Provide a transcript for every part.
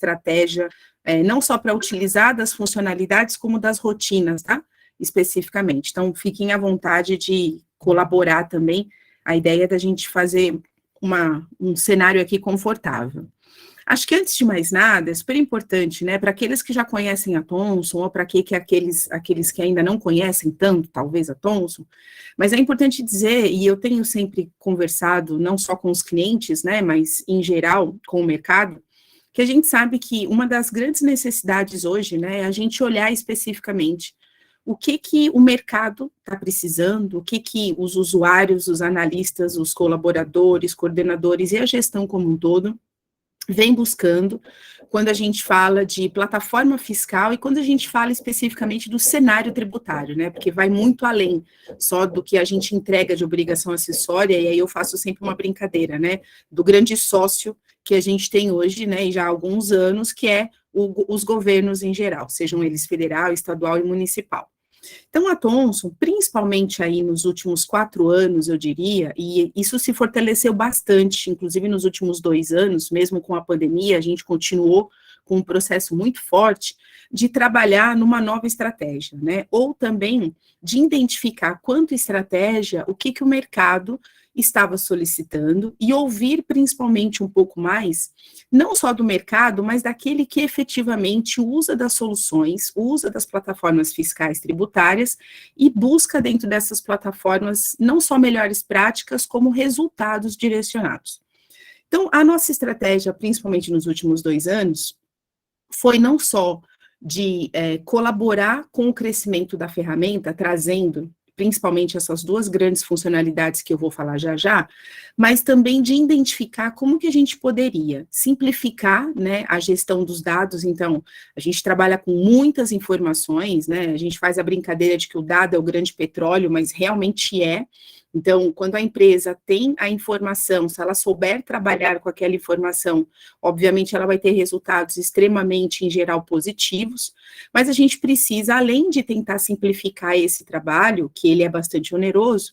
estratégia, não só para utilizar das funcionalidades, como das rotinas, tá? Especificamente. Então, fiquem à vontade de colaborar também. A ideia é da gente fazer um cenário aqui confortável. Acho que, antes de mais nada, é super importante, né, para aqueles que já conhecem a Thomson, ou para aqueles que ainda não conhecem tanto, talvez, a Thomson, mas é importante dizer, e eu tenho sempre conversado, não só com os clientes, né, mas, em geral, com o mercado, que a gente sabe que uma das grandes necessidades hoje, né, é a gente olhar especificamente o que o mercado está precisando, o que os usuários, os analistas, os colaboradores, coordenadores e a gestão como um todo vem buscando quando a gente fala de plataforma fiscal e quando a gente fala especificamente do cenário tributário, né, porque vai muito além só do que a gente entrega de obrigação acessória, e aí eu faço sempre uma brincadeira, né, do grande sócio que a gente tem hoje, né, e já há alguns anos, que é os governos em geral, sejam eles federal, estadual e municipal. Então, a Thomson, principalmente aí nos últimos 4 anos, eu diria, e isso se fortaleceu bastante, inclusive nos últimos 2 anos, mesmo com a pandemia, a gente continuou com um processo muito forte de trabalhar numa nova estratégia, né? Ou também de identificar quanto estratégia, o que o mercado estava solicitando e ouvir principalmente um pouco mais, não só do mercado, mas daquele que efetivamente usa das soluções, usa das plataformas fiscais tributárias e busca dentro dessas plataformas não só melhores práticas, como resultados direcionados. Então, a nossa estratégia, principalmente nos últimos 2 anos, foi não só de colaborar com o crescimento da ferramenta, trazendo principalmente essas 2 grandes funcionalidades que eu vou falar já já, mas também de identificar como que a gente poderia simplificar, né, a gestão dos dados. Então, a gente trabalha com muitas informações, né, a gente faz a brincadeira de que o dado é o grande petróleo, mas realmente é. Então, quando a empresa tem a informação, se ela souber trabalhar com aquela informação, obviamente ela vai ter resultados extremamente, em geral, positivos, mas a gente precisa, além de tentar simplificar esse trabalho, que ele é bastante oneroso,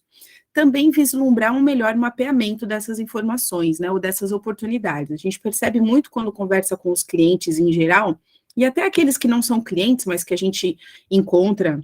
também vislumbrar um melhor mapeamento dessas informações, né, ou dessas oportunidades. A gente percebe muito quando conversa com os clientes em geral, e até aqueles que não são clientes, mas que a gente encontra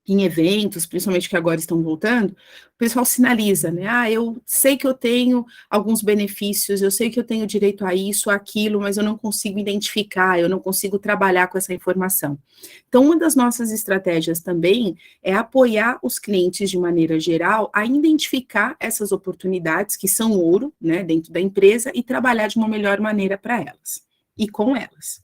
em eventos, principalmente que agora estão voltando, o pessoal sinaliza, né, eu sei que eu tenho alguns benefícios, eu sei que eu tenho direito a isso, aquilo, mas eu não consigo identificar, eu não consigo trabalhar com essa informação. Então, uma das nossas estratégias também é apoiar os clientes de maneira geral a identificar essas oportunidades que são ouro, né, dentro da empresa e trabalhar de uma melhor maneira para elas e com elas.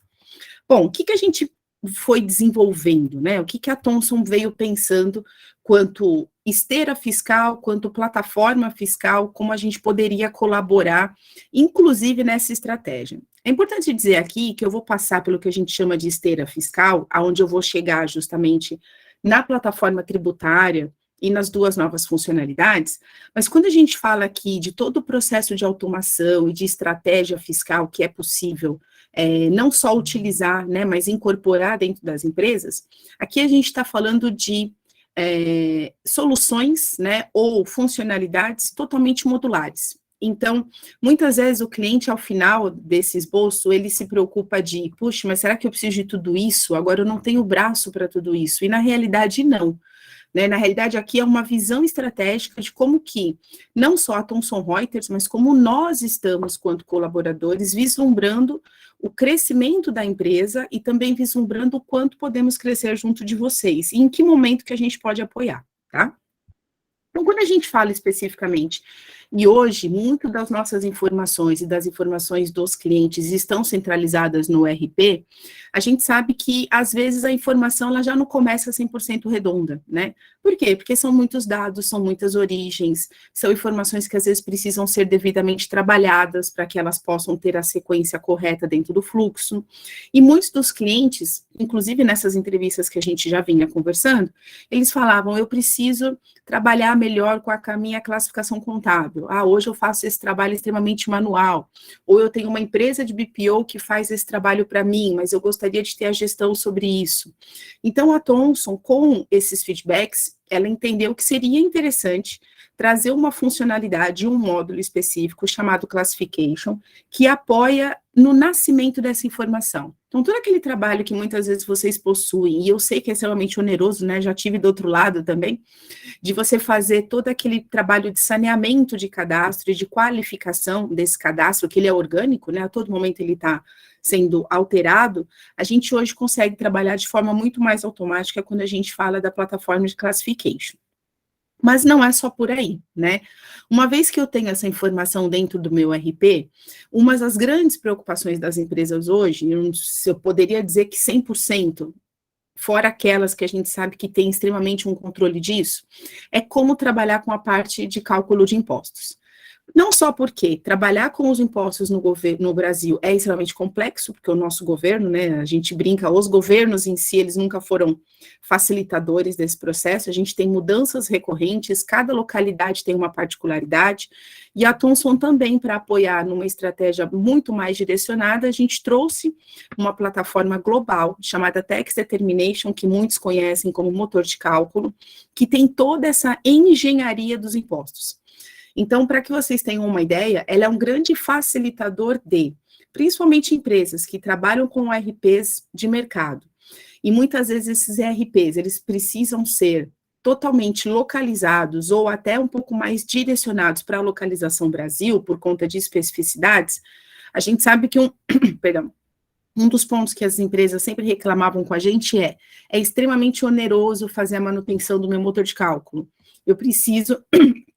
Bom, o que a gente foi desenvolvendo, né? O que a Thomson veio pensando quanto esteira fiscal, quanto plataforma fiscal, como a gente poderia colaborar, inclusive nessa estratégia. É importante dizer aqui que eu vou passar pelo que a gente chama de esteira fiscal, aonde eu vou chegar justamente na plataforma tributária e nas 2 novas funcionalidades, mas quando a gente fala aqui de todo o processo de automação e de estratégia fiscal que é possível não só utilizar, né, mas incorporar dentro das empresas, aqui a gente está falando de soluções, né, ou funcionalidades totalmente modulares. Então, muitas vezes o cliente, ao final desse esboço, ele se preocupa de, puxa, mas será que eu preciso de tudo isso? Agora eu não tenho braço para tudo isso. E na realidade, não. Né, na realidade, aqui é uma visão estratégica de como que, não só a Thomson Reuters, mas como nós estamos, quanto colaboradores, vislumbrando o crescimento da empresa e também vislumbrando o quanto podemos crescer junto de vocês, e em que momento que a gente pode apoiar, tá? Então, quando a gente fala especificamente, e hoje, muito das nossas informações e das informações dos clientes estão centralizadas no ERP, a gente sabe que, às vezes, a informação ela já não começa 100% redonda, né? Por quê? Porque são muitos dados, são muitas origens, são informações que, às vezes, precisam ser devidamente trabalhadas para que elas possam ter a sequência correta dentro do fluxo. E muitos dos clientes, inclusive nessas entrevistas que a gente já vinha conversando, eles falavam, eu preciso trabalhar melhor com a minha classificação contábil. Hoje eu faço esse trabalho extremamente manual. Ou eu tenho uma empresa de BPO que faz esse trabalho para mim, mas eu gostaria de ter a gestão sobre isso. Então, a Thomson, com esses feedbacks, ela entendeu que seria interessante trazer uma funcionalidade, um módulo específico chamado Classification, que apoia no nascimento dessa informação. Então, todo aquele trabalho que muitas vezes vocês possuem, e eu sei que é extremamente oneroso, né, já tive do outro lado também, de você fazer todo aquele trabalho de saneamento de cadastro e de qualificação desse cadastro, que ele é orgânico, né, a todo momento ele está sendo alterado, a gente hoje consegue trabalhar de forma muito mais automática quando a gente fala da plataforma de classification. Mas não é só por aí, né? Uma vez que eu tenho essa informação dentro do meu RP, uma das grandes preocupações das empresas hoje, eu poderia dizer que 100%, fora aquelas que a gente sabe que tem extremamente um controle disso, é como trabalhar com a parte de cálculo de impostos. Não só porque trabalhar com os impostos no Brasil é extremamente complexo, porque o nosso governo, né, a gente brinca, os governos em si, eles nunca foram facilitadores desse processo, a gente tem mudanças recorrentes, cada localidade tem uma particularidade, e a Thomson também, para apoiar numa estratégia muito mais direcionada, a gente trouxe uma plataforma global, chamada Tax Determination, que muitos conhecem como motor de cálculo, que tem toda essa engenharia dos impostos. Então, para que vocês tenham uma ideia, ela é um grande facilitador principalmente empresas que trabalham com ERPs de mercado. E muitas vezes esses ERPs, eles precisam ser totalmente localizados ou até um pouco mais direcionados para a localização Brasil, por conta de especificidades. A gente sabe que um dos pontos que as empresas sempre reclamavam com a gente é extremamente oneroso fazer a manutenção do meu motor de cálculo. Eu preciso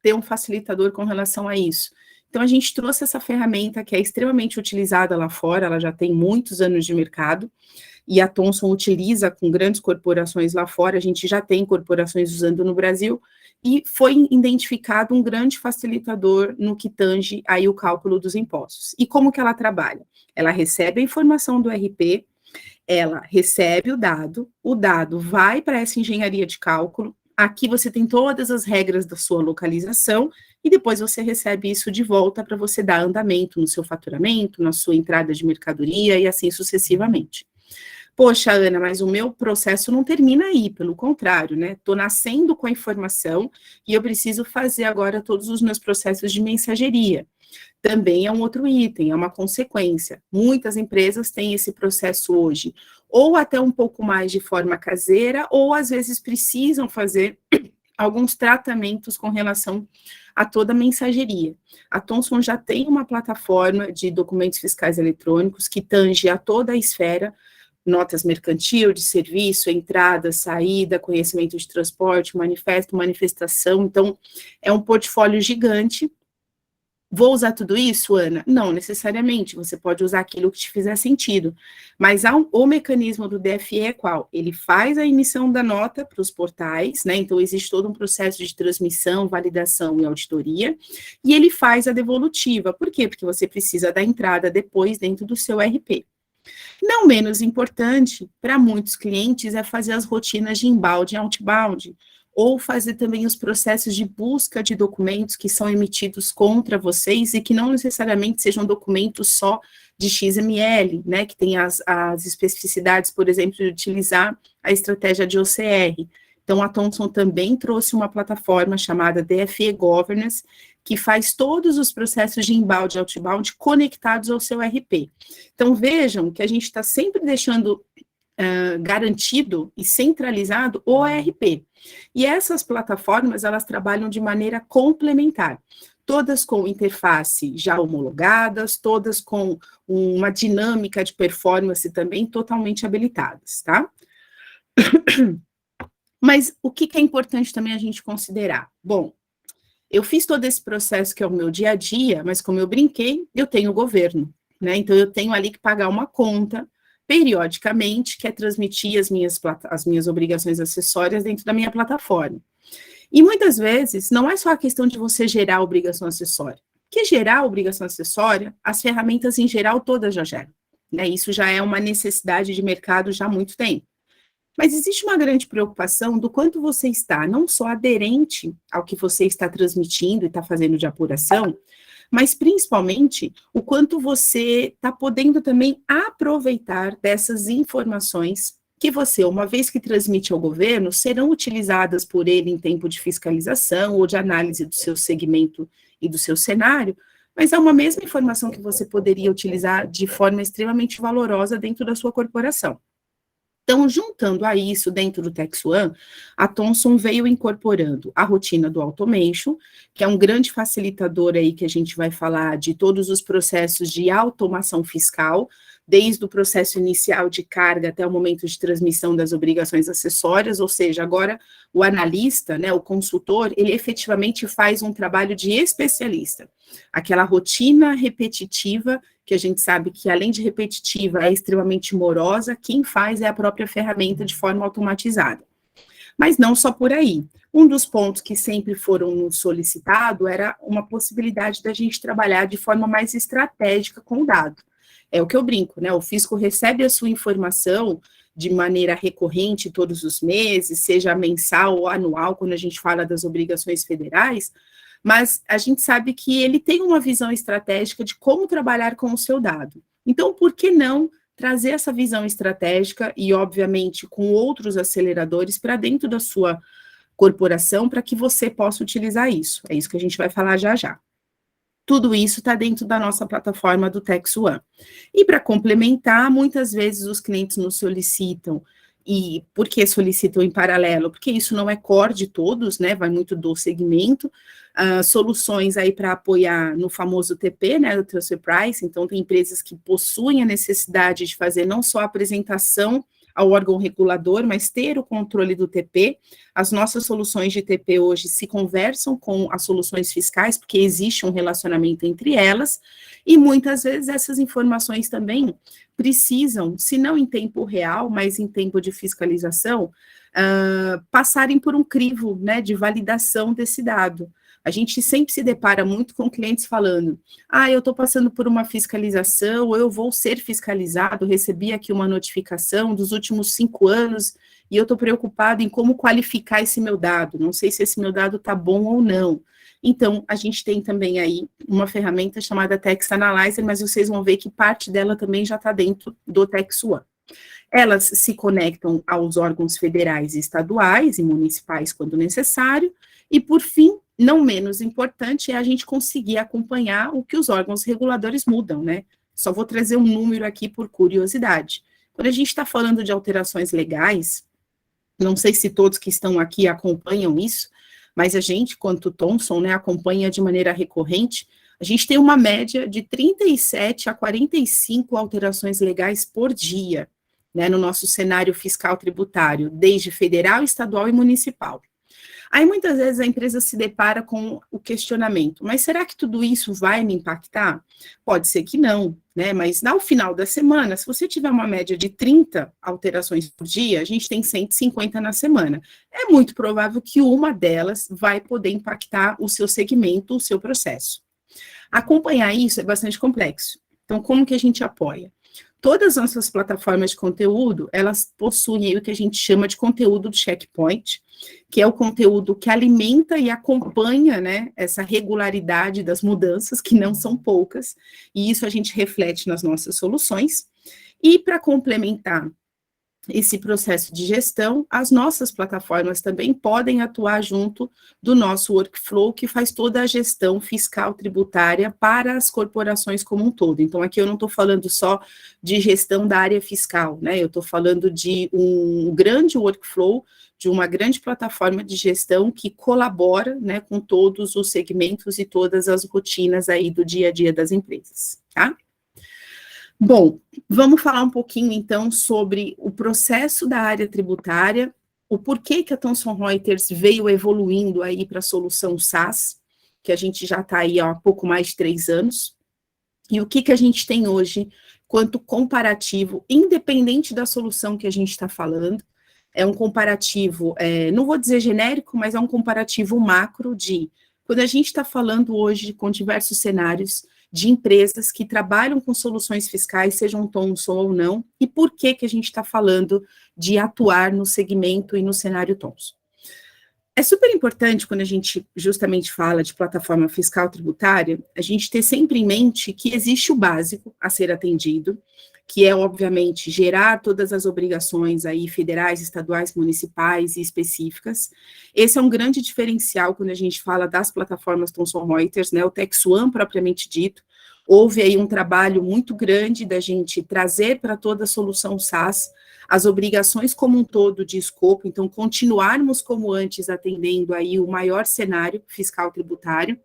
ter um facilitador com relação a isso. Então, a gente trouxe essa ferramenta que é extremamente utilizada lá fora, ela já tem muitos anos de mercado, e a Thomson utiliza com grandes corporações lá fora, a gente já tem corporações usando no Brasil, e foi identificado um grande facilitador no que tange aí o cálculo dos impostos. E como que ela trabalha? Ela recebe a informação do RP, ela recebe o dado vai para essa engenharia de cálculo, aqui você tem todas as regras da sua localização, e depois você recebe isso de volta para você dar andamento no seu faturamento, na sua entrada de mercadoria, e assim sucessivamente. Poxa, Ana, mas o meu processo não termina aí, pelo contrário, né? Estou nascendo com a informação, e eu preciso fazer agora todos os meus processos de mensageria. Também é um outro item, é uma consequência. Muitas empresas têm esse processo hoje, ou até um pouco mais de forma caseira, ou às vezes precisam fazer alguns tratamentos com relação a toda a mensageria. A Thomson já tem uma plataforma de documentos fiscais eletrônicos que tange a toda a esfera, notas mercantil, de serviço, entrada, saída, conhecimento de transporte, manifesto, manifestação. Então, é um portfólio gigante. Vou usar tudo isso, Ana? Não necessariamente, você pode usar aquilo que te fizer sentido, mas o mecanismo do DFE é qual? Ele faz a emissão da nota para os portais, né, então existe todo um processo de transmissão, validação e auditoria, e ele faz a devolutiva, por quê? Porque você precisa da entrada depois dentro do seu RP. Não menos importante, para muitos clientes, é fazer as rotinas de inbound e outbound, ou fazer também os processos de busca de documentos que são emitidos contra vocês e que não necessariamente sejam documentos só de XML, né, que tem as especificidades, por exemplo, de utilizar a estratégia de OCR. Então, a Thomson também trouxe uma plataforma chamada DFE Governance, que faz todos os processos de inbound e outbound conectados ao seu RP. Então, vejam que a gente está sempre deixando garantido e centralizado o ERP. E essas plataformas, elas trabalham de maneira complementar, todas com interface já homologadas, todas com uma dinâmica de performance também totalmente habilitadas, tá? Mas o que é importante também a gente considerar? Bom, eu fiz todo esse processo que é o meu dia a dia, mas como eu brinquei, eu tenho o governo, né? Então, eu tenho ali que pagar uma conta, periodicamente, que é transmitir as minhas obrigações acessórias dentro da minha plataforma. E muitas vezes, não é só a questão de você gerar a obrigação acessória, porque gerar a obrigação acessória, as ferramentas em geral todas já geram, né? Isso já é uma necessidade de mercado já há muito tempo. Mas existe uma grande preocupação do quanto você está não só aderente ao que você está transmitindo e está fazendo de apuração, mas principalmente o quanto você está podendo também aproveitar dessas informações que você, uma vez que transmite ao governo, serão utilizadas por ele em tempo de fiscalização ou de análise do seu segmento e do seu cenário, mas é uma mesma informação que você poderia utilizar de forma extremamente valorosa dentro da sua corporação. Então, juntando a isso, dentro do TaxOne, a Thomson veio incorporando a rotina do automation, que é um grande facilitador aí que a gente vai falar de todos os processos de automação fiscal, desde o processo inicial de carga até o momento de transmissão das obrigações acessórias, ou seja, agora o analista, né, o consultor, ele efetivamente faz um trabalho de especialista. Aquela rotina repetitiva, que a gente sabe que além de repetitiva, é extremamente morosa, quem faz é a própria ferramenta de forma automatizada. Mas não só por aí. Um dos pontos que sempre foram solicitados era uma possibilidade da gente trabalhar de forma mais estratégica com o dado. É o que eu brinco, né? O fisco recebe a sua informação de maneira recorrente todos os meses, seja mensal ou anual, quando a gente fala das obrigações federais, mas a gente sabe que ele tem uma visão estratégica de como trabalhar com o seu dado. Então, por que não trazer essa visão estratégica e, obviamente, com outros aceleradores para dentro da sua corporação para que você possa utilizar isso? É isso que a gente vai falar já já. Tudo isso está dentro da nossa plataforma do TaxOne. E para complementar, muitas vezes os clientes nos solicitam, e por que solicitam em paralelo? Porque isso não é core de todos, né? Vai muito do segmento, soluções aí para apoiar no famoso TP, né? Do Transfer Price. Então, tem empresas que possuem a necessidade de fazer não só a apresentação ao órgão regulador, mas ter o controle do TP. As nossas soluções de TP hoje se conversam com as soluções fiscais, porque existe um relacionamento entre elas, e muitas vezes essas informações também precisam, se não em tempo real, mas em tempo de fiscalização, passarem por um crivo, né, de validação desse dado. A gente sempre se depara muito com clientes falando, eu estou passando por uma fiscalização, ou eu vou ser fiscalizado, recebi aqui uma notificação dos últimos 5 anos, e eu estou preocupado em como qualificar esse meu dado, não sei se esse meu dado está bom ou não. Então, a gente tem também aí uma ferramenta chamada Tax Analyzer, mas vocês vão ver que parte dela também já está dentro do TaxOne. Elas se conectam aos órgãos federais e estaduais e municipais quando necessário, e por fim, não menos importante, é a gente conseguir acompanhar o que os órgãos reguladores mudam, né? Só vou trazer um número aqui por curiosidade. Quando a gente está falando de alterações legais, não sei se todos que estão aqui acompanham isso, mas a gente, quanto Thomson, né, acompanha de maneira recorrente, a gente tem uma média de 37 a 45 alterações legais por dia, né, no nosso cenário fiscal tributário, desde federal, estadual e municipal. Aí, muitas vezes, a empresa se depara com o questionamento, mas será que tudo isso vai me impactar? Pode ser que não, né? Mas, ao final da semana, se você tiver uma média de 30 alterações por dia, a gente tem 150 na semana. É muito provável que uma delas vai poder impactar o seu segmento, o seu processo. Acompanhar isso é bastante complexo. Então, como que a gente apoia? Todas as nossas plataformas de conteúdo, elas possuem o que a gente chama de conteúdo de checkpoint, que é o conteúdo que alimenta e acompanha, né, essa regularidade das mudanças, que não são poucas, e isso a gente reflete nas nossas soluções. E para complementar esse processo de gestão, as nossas plataformas também podem atuar junto do nosso workflow, que faz toda a gestão fiscal tributária para as corporações como um todo. Então, aqui eu não estou falando só de gestão da área fiscal, né? Eu estou falando de um grande workflow, de uma grande plataforma de gestão que colabora, né, com todos os segmentos e todas as rotinas aí do dia a dia das empresas, tá? Bom, vamos falar um pouquinho, então, sobre o processo da área tributária, o porquê que a Thomson Reuters veio evoluindo aí para a solução SaaS, que a gente já está aí há pouco mais de 3 anos, e o que a gente tem hoje quanto comparativo, independente da solução que a gente está falando, é um comparativo, não vou dizer genérico, mas é um comparativo macro de, quando a gente está falando hoje com diversos cenários, de empresas que trabalham com soluções fiscais, sejam Thomson ou não, e por que a gente está falando de atuar no segmento e no cenário Thomson. É super importante, quando a gente justamente fala de plataforma fiscal tributária, a gente ter sempre em mente que existe o básico a ser atendido, que é, obviamente, gerar todas as obrigações aí federais, estaduais, municipais e específicas. Esse é um grande diferencial quando a gente fala das plataformas Thomson Reuters, né, o Tax One propriamente dito. Houve aí um trabalho muito grande da gente trazer para toda a solução SaaS as obrigações como um todo de escopo, então continuarmos como antes atendendo aí o maior cenário fiscal tributário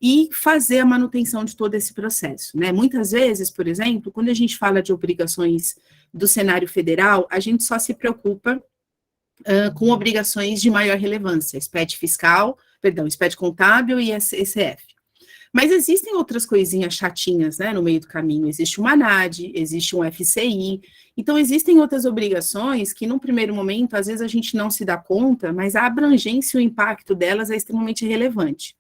e fazer a manutenção de todo esse processo, né? Muitas vezes, por exemplo, quando a gente fala de obrigações do cenário federal, a gente só se preocupa com obrigações de maior relevância, SPED contábil e ECF. Mas existem outras coisinhas chatinhas, né, no meio do caminho. Existe uma ANAD, existe um FCI. Então, existem outras obrigações que, num primeiro momento, às vezes a gente não se dá conta, mas a abrangência e o impacto delas é extremamente relevante.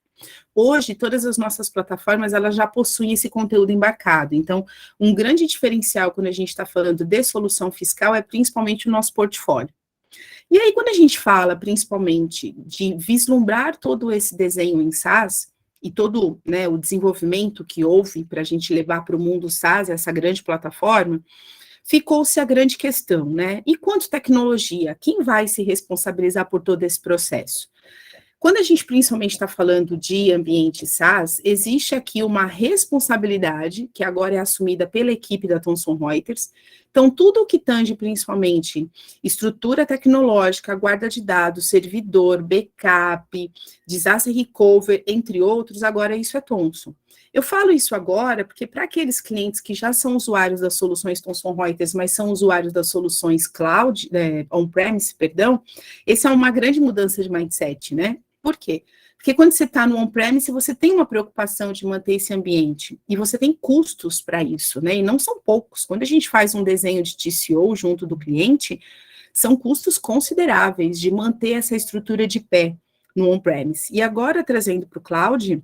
Hoje, todas as nossas plataformas, elas já possuem esse conteúdo embarcado. Então, um grande diferencial quando a gente está falando de solução fiscal é principalmente o nosso portfólio. E aí, quando a gente fala, principalmente, de vislumbrar todo esse desenho em SaaS, e todo, né, o desenvolvimento que houve para a gente levar para o mundo SaaS, essa grande plataforma, ficou-se a grande questão, né? E quanto tecnologia? Quem vai se responsabilizar por todo esse processo? Quando a gente principalmente está falando de ambiente SaaS, existe aqui uma responsabilidade, que agora é assumida pela equipe da Thomson Reuters. Então, tudo o que tange principalmente estrutura tecnológica, guarda de dados, servidor, backup, disaster recovery, entre outros, agora isso é Thomson. Eu falo isso agora porque para aqueles clientes que já são usuários das soluções Thomson Reuters, mas são usuários das soluções cloud, on-premise, perdão, essa é uma grande mudança de mindset, né? Por quê? Porque quando você está no on-premise, você tem uma preocupação de manter esse ambiente, e você tem custos para isso, né? E não são poucos. Quando a gente faz um desenho de TCO junto do cliente, são custos consideráveis de manter essa estrutura de pé no on-premise. E agora, trazendo para o cloud,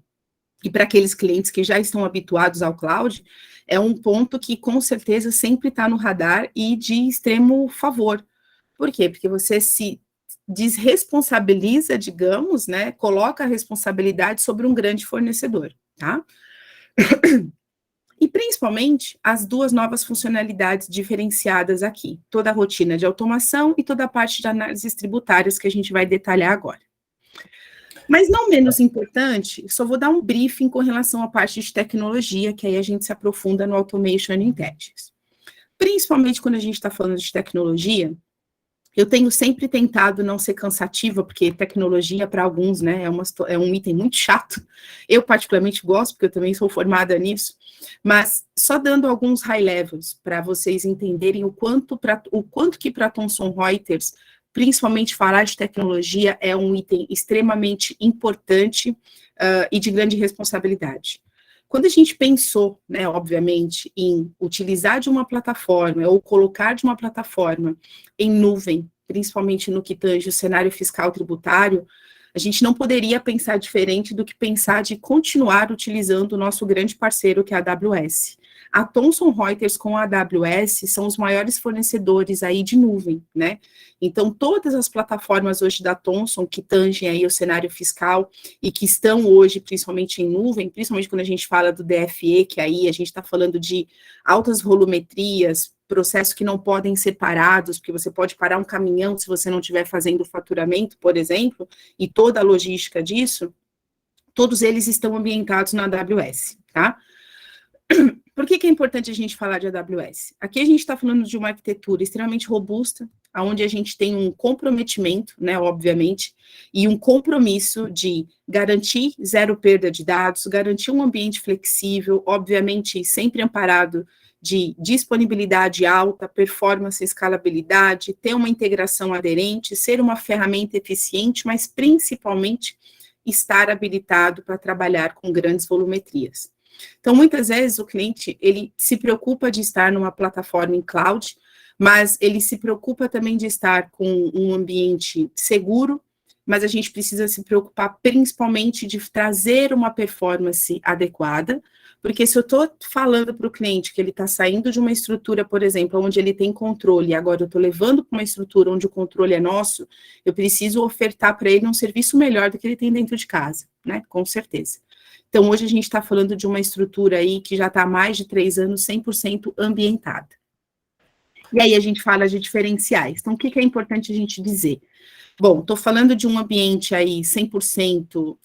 e para aqueles clientes que já estão habituados ao cloud, é um ponto que com certeza sempre está no radar e de extremo favor. Por quê? Porque você se desresponsabiliza, digamos, né, coloca a responsabilidade sobre um grande fornecedor, tá? E principalmente as duas novas funcionalidades diferenciadas aqui, toda a rotina de automação e toda a parte de análises tributárias que a gente vai detalhar agora. Mas não menos importante, só vou dar um briefing com relação à parte de tecnologia, que aí a gente se aprofunda no Automation and Intelligence. Principalmente quando a gente está falando de tecnologia, eu tenho sempre tentado não ser cansativa, porque tecnologia para alguns, né, é um item muito chato. Eu particularmente gosto, porque eu também sou formada nisso, mas só dando alguns high levels para vocês entenderem o quanto que para Thomson Reuters, principalmente falar de tecnologia é um item extremamente importante e de grande responsabilidade. Quando a gente pensou, né, obviamente, em utilizar de uma plataforma ou colocar de uma plataforma em nuvem, principalmente no que tange o cenário fiscal tributário, a gente não poderia pensar diferente do que pensar de continuar utilizando o nosso grande parceiro, que é a AWS. A Thomson Reuters com a AWS são os maiores fornecedores aí de nuvem, né? Então, todas as plataformas hoje da Thomson que tangem aí o cenário fiscal e que estão hoje principalmente em nuvem, principalmente quando a gente fala do DFE, que aí a gente está falando de altas volumetrias, processos que não podem ser parados, porque você pode parar um caminhão se você não estiver fazendo faturamento, por exemplo, e toda a logística disso, todos eles estão ambientados na AWS, tá? Por que é importante a gente falar de AWS? Aqui a gente está falando de uma arquitetura extremamente robusta, onde a gente tem um comprometimento, né, obviamente, e um compromisso de garantir zero perda de dados, garantir um ambiente flexível, obviamente sempre amparado de disponibilidade alta, performance e escalabilidade, ter uma integração aderente, ser uma ferramenta eficiente, mas principalmente estar habilitado para trabalhar com grandes volumetrias. Então, muitas vezes o cliente, ele se preocupa de estar numa plataforma em cloud, mas ele se preocupa também de estar com um ambiente seguro, mas a gente precisa se preocupar principalmente de trazer uma performance adequada, Porque se eu estou falando para o cliente que ele está saindo de uma estrutura, por exemplo, onde ele tem controle, e agora eu estou levando para uma estrutura onde o controle é nosso, eu preciso ofertar para ele um serviço melhor do que ele tem dentro de casa, né? Com certeza. Então, hoje a gente está falando de uma estrutura aí que já está há mais de 3 anos 100% ambientada. E aí a gente fala de diferenciais. Então, o que é importante a gente dizer? Bom, estou falando de um ambiente aí 100%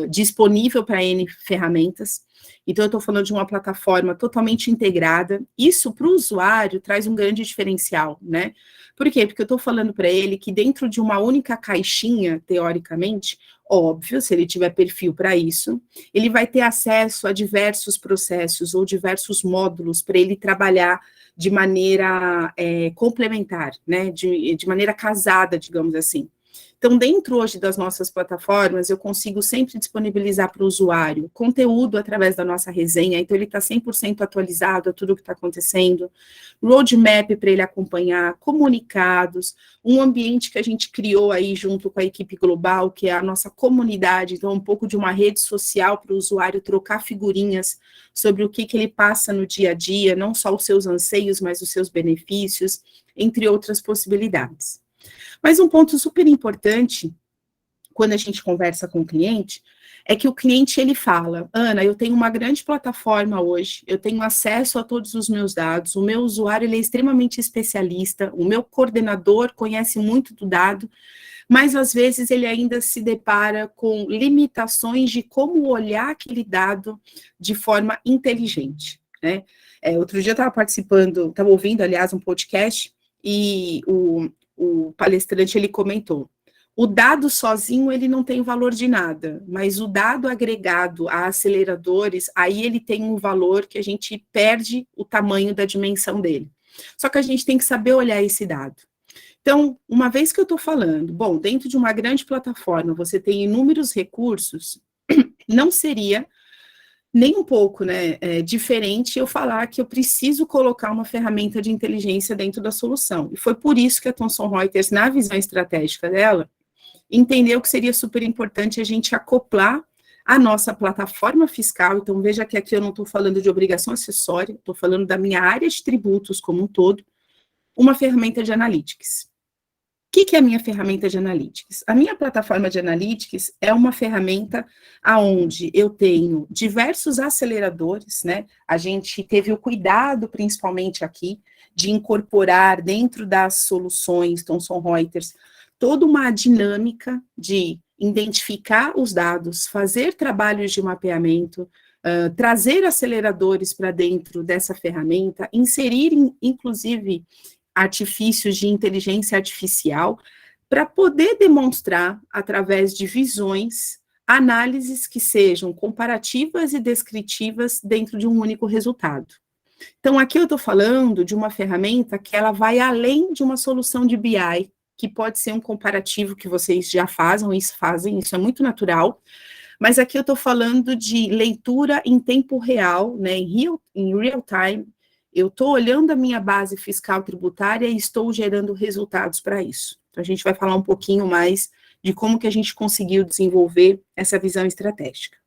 disponível para N ferramentas, então eu estou falando de uma plataforma totalmente integrada. Isso para o usuário traz um grande diferencial, né? Por quê? Porque eu estou falando para ele que dentro de uma única caixinha, teoricamente, óbvio, se ele tiver perfil para isso, ele vai ter acesso a diversos processos ou diversos módulos para ele trabalhar de maneira complementar, né, de maneira casada, digamos assim. Então, dentro hoje das nossas plataformas, eu consigo sempre disponibilizar para o usuário conteúdo através da nossa resenha, então ele está 100% atualizado a tudo o que está acontecendo, roadmap para ele acompanhar, comunicados, um ambiente que a gente criou aí junto com a equipe global, que é a nossa comunidade, então um pouco de uma rede social para o usuário trocar figurinhas sobre o que ele passa no dia a dia, não só os seus anseios, mas os seus benefícios, entre outras possibilidades. Mas um ponto super importante, quando a gente conversa com o cliente, é que o cliente, ele fala, Ana, eu tenho uma grande plataforma hoje, eu tenho acesso a todos os meus dados, o meu usuário, ele é extremamente especialista, o meu coordenador conhece muito do dado, mas às vezes ele ainda se depara com limitações de como olhar aquele dado de forma inteligente, né? Outro dia eu estava ouvindo, aliás, um podcast, e o palestrante, ele comentou, o dado sozinho, ele não tem valor de nada, mas o dado agregado a aceleradores, aí ele tem um valor que a gente perde o tamanho da dimensão dele. Só que a gente tem que saber olhar esse dado. Então, uma vez que eu estou falando, bom, dentro de uma grande plataforma, você tem inúmeros recursos, não seria nem um pouco, né, diferente eu falar que eu preciso colocar uma ferramenta de inteligência dentro da solução. E foi por isso que a Thomson Reuters, na visão estratégica dela, entendeu que seria super importante a gente acoplar a nossa plataforma fiscal. Então, veja que aqui eu não estou falando de obrigação acessória, estou falando da minha área de tributos como um todo, uma ferramenta de analytics. O que é a minha ferramenta de analytics? A minha plataforma de analytics é uma ferramenta onde eu tenho diversos aceleradores, né? A gente teve o cuidado, principalmente aqui, de incorporar dentro das soluções Thomson Reuters toda uma dinâmica de identificar os dados, fazer trabalhos de mapeamento, trazer aceleradores para dentro dessa ferramenta, inserir, inclusive, artifícios de inteligência artificial, para poder demonstrar, através de visões, análises que sejam comparativas e descritivas dentro de um único resultado. Então, aqui eu estou falando de uma ferramenta que ela vai além de uma solução de BI, que pode ser um comparativo que vocês já fazem, isso é muito natural, mas aqui eu estou falando de leitura em tempo real, né, em real time. Eu estou olhando a minha base fiscal tributária e estou gerando resultados para isso. Então, a gente vai falar um pouquinho mais de como que a gente conseguiu desenvolver essa visão estratégica.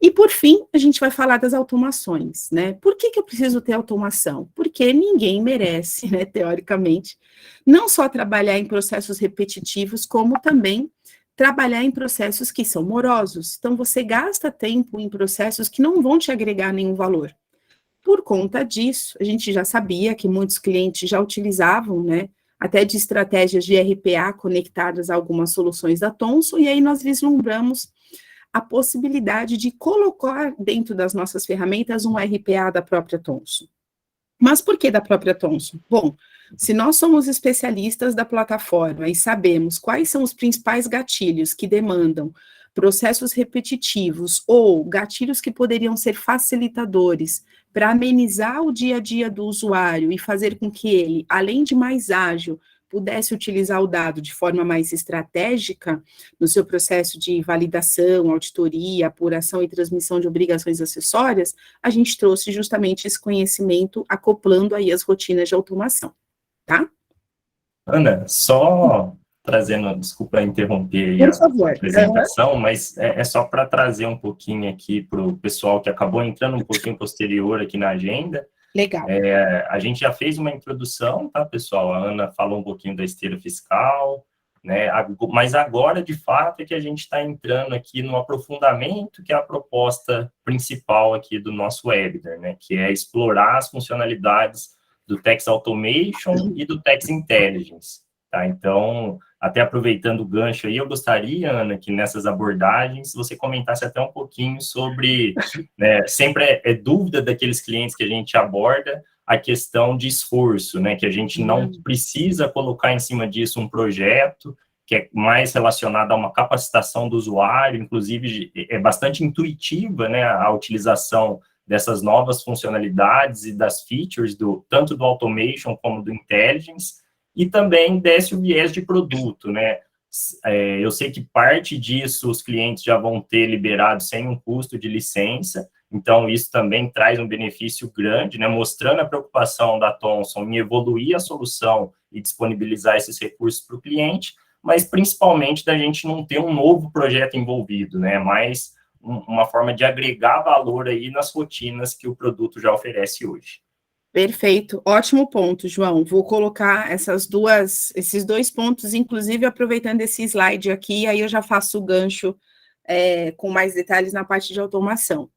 E, por fim, a gente vai falar das automações, né? Por que eu preciso ter automação? Porque ninguém merece, né, teoricamente, não só trabalhar em processos repetitivos, como também trabalhar em processos que são morosos. Então, você gasta tempo em processos que não vão te agregar nenhum valor. Por conta disso, a gente já sabia que muitos clientes já utilizavam, né, até de estratégias de RPA conectadas a algumas soluções da Thomson, e aí nós vislumbramos a possibilidade de colocar dentro das nossas ferramentas um RPA da própria Thomson. Mas por que da própria Thomson? Bom, se nós somos especialistas da plataforma e sabemos quais são os principais gatilhos que demandam processos repetitivos ou gatilhos que poderiam ser facilitadores para amenizar o dia a dia do usuário e fazer com que ele, além de mais ágil, pudesse utilizar o dado de forma mais estratégica no seu processo de validação, auditoria, apuração e transmissão de obrigações acessórias, a gente trouxe justamente esse conhecimento acoplando aí as rotinas de automação, tá? Ana, só trazendo, desculpa interromper aí Por favor. a apresentação, mas é só para trazer um pouquinho aqui para o pessoal que acabou entrando um pouquinho posterior aqui na agenda. Legal. A gente já fez uma introdução, tá, pessoal? A Ana falou um pouquinho da esteira fiscal, né? Mas agora, de fato, é que a gente está entrando aqui no aprofundamento, que é a proposta principal aqui do nosso webinar, né? Que é explorar as funcionalidades do Tax Automation e do Tax Intelligence, tá? Então, até aproveitando o gancho aí, eu gostaria, Ana, que nessas abordagens você comentasse até um pouquinho sobre, né, sempre é dúvida daqueles clientes que a gente aborda, a questão de esforço, né, que a gente não precisa colocar em cima disso um projeto, que é mais relacionado a uma capacitação do usuário, inclusive é bastante intuitiva, né, a utilização dessas novas funcionalidades e das features, tanto do Automation como do Intelligence, e também desce o viés de produto, né? Eu sei que parte disso os clientes já vão ter liberado sem um custo de licença, então isso também traz um benefício grande, né? Mostrando a preocupação da Thomson em evoluir a solução e disponibilizar esses recursos para o cliente, mas principalmente da gente não ter um novo projeto envolvido, né? Mais uma forma de agregar valor aí nas rotinas que o produto já oferece hoje. Perfeito, ótimo ponto, João. Vou colocar esses dois pontos, inclusive aproveitando esse slide aqui, aí eu já faço o gancho com mais detalhes na parte de automação.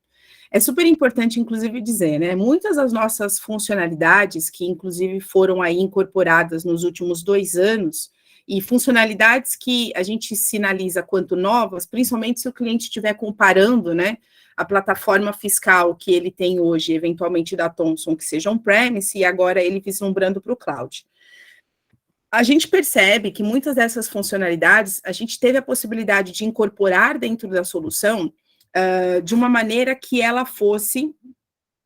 É super importante, inclusive, dizer, né? Muitas das nossas funcionalidades, que inclusive foram aí incorporadas nos últimos 2 anos, e funcionalidades que a gente sinaliza quanto novas, principalmente se o cliente estiver comparando, né, a plataforma fiscal que ele tem hoje, eventualmente da Thomson, que seja on-premise, e agora ele vislumbrando para o cloud. A gente percebe que muitas dessas funcionalidades, a gente teve a possibilidade de incorporar dentro da solução de uma maneira que ela fosse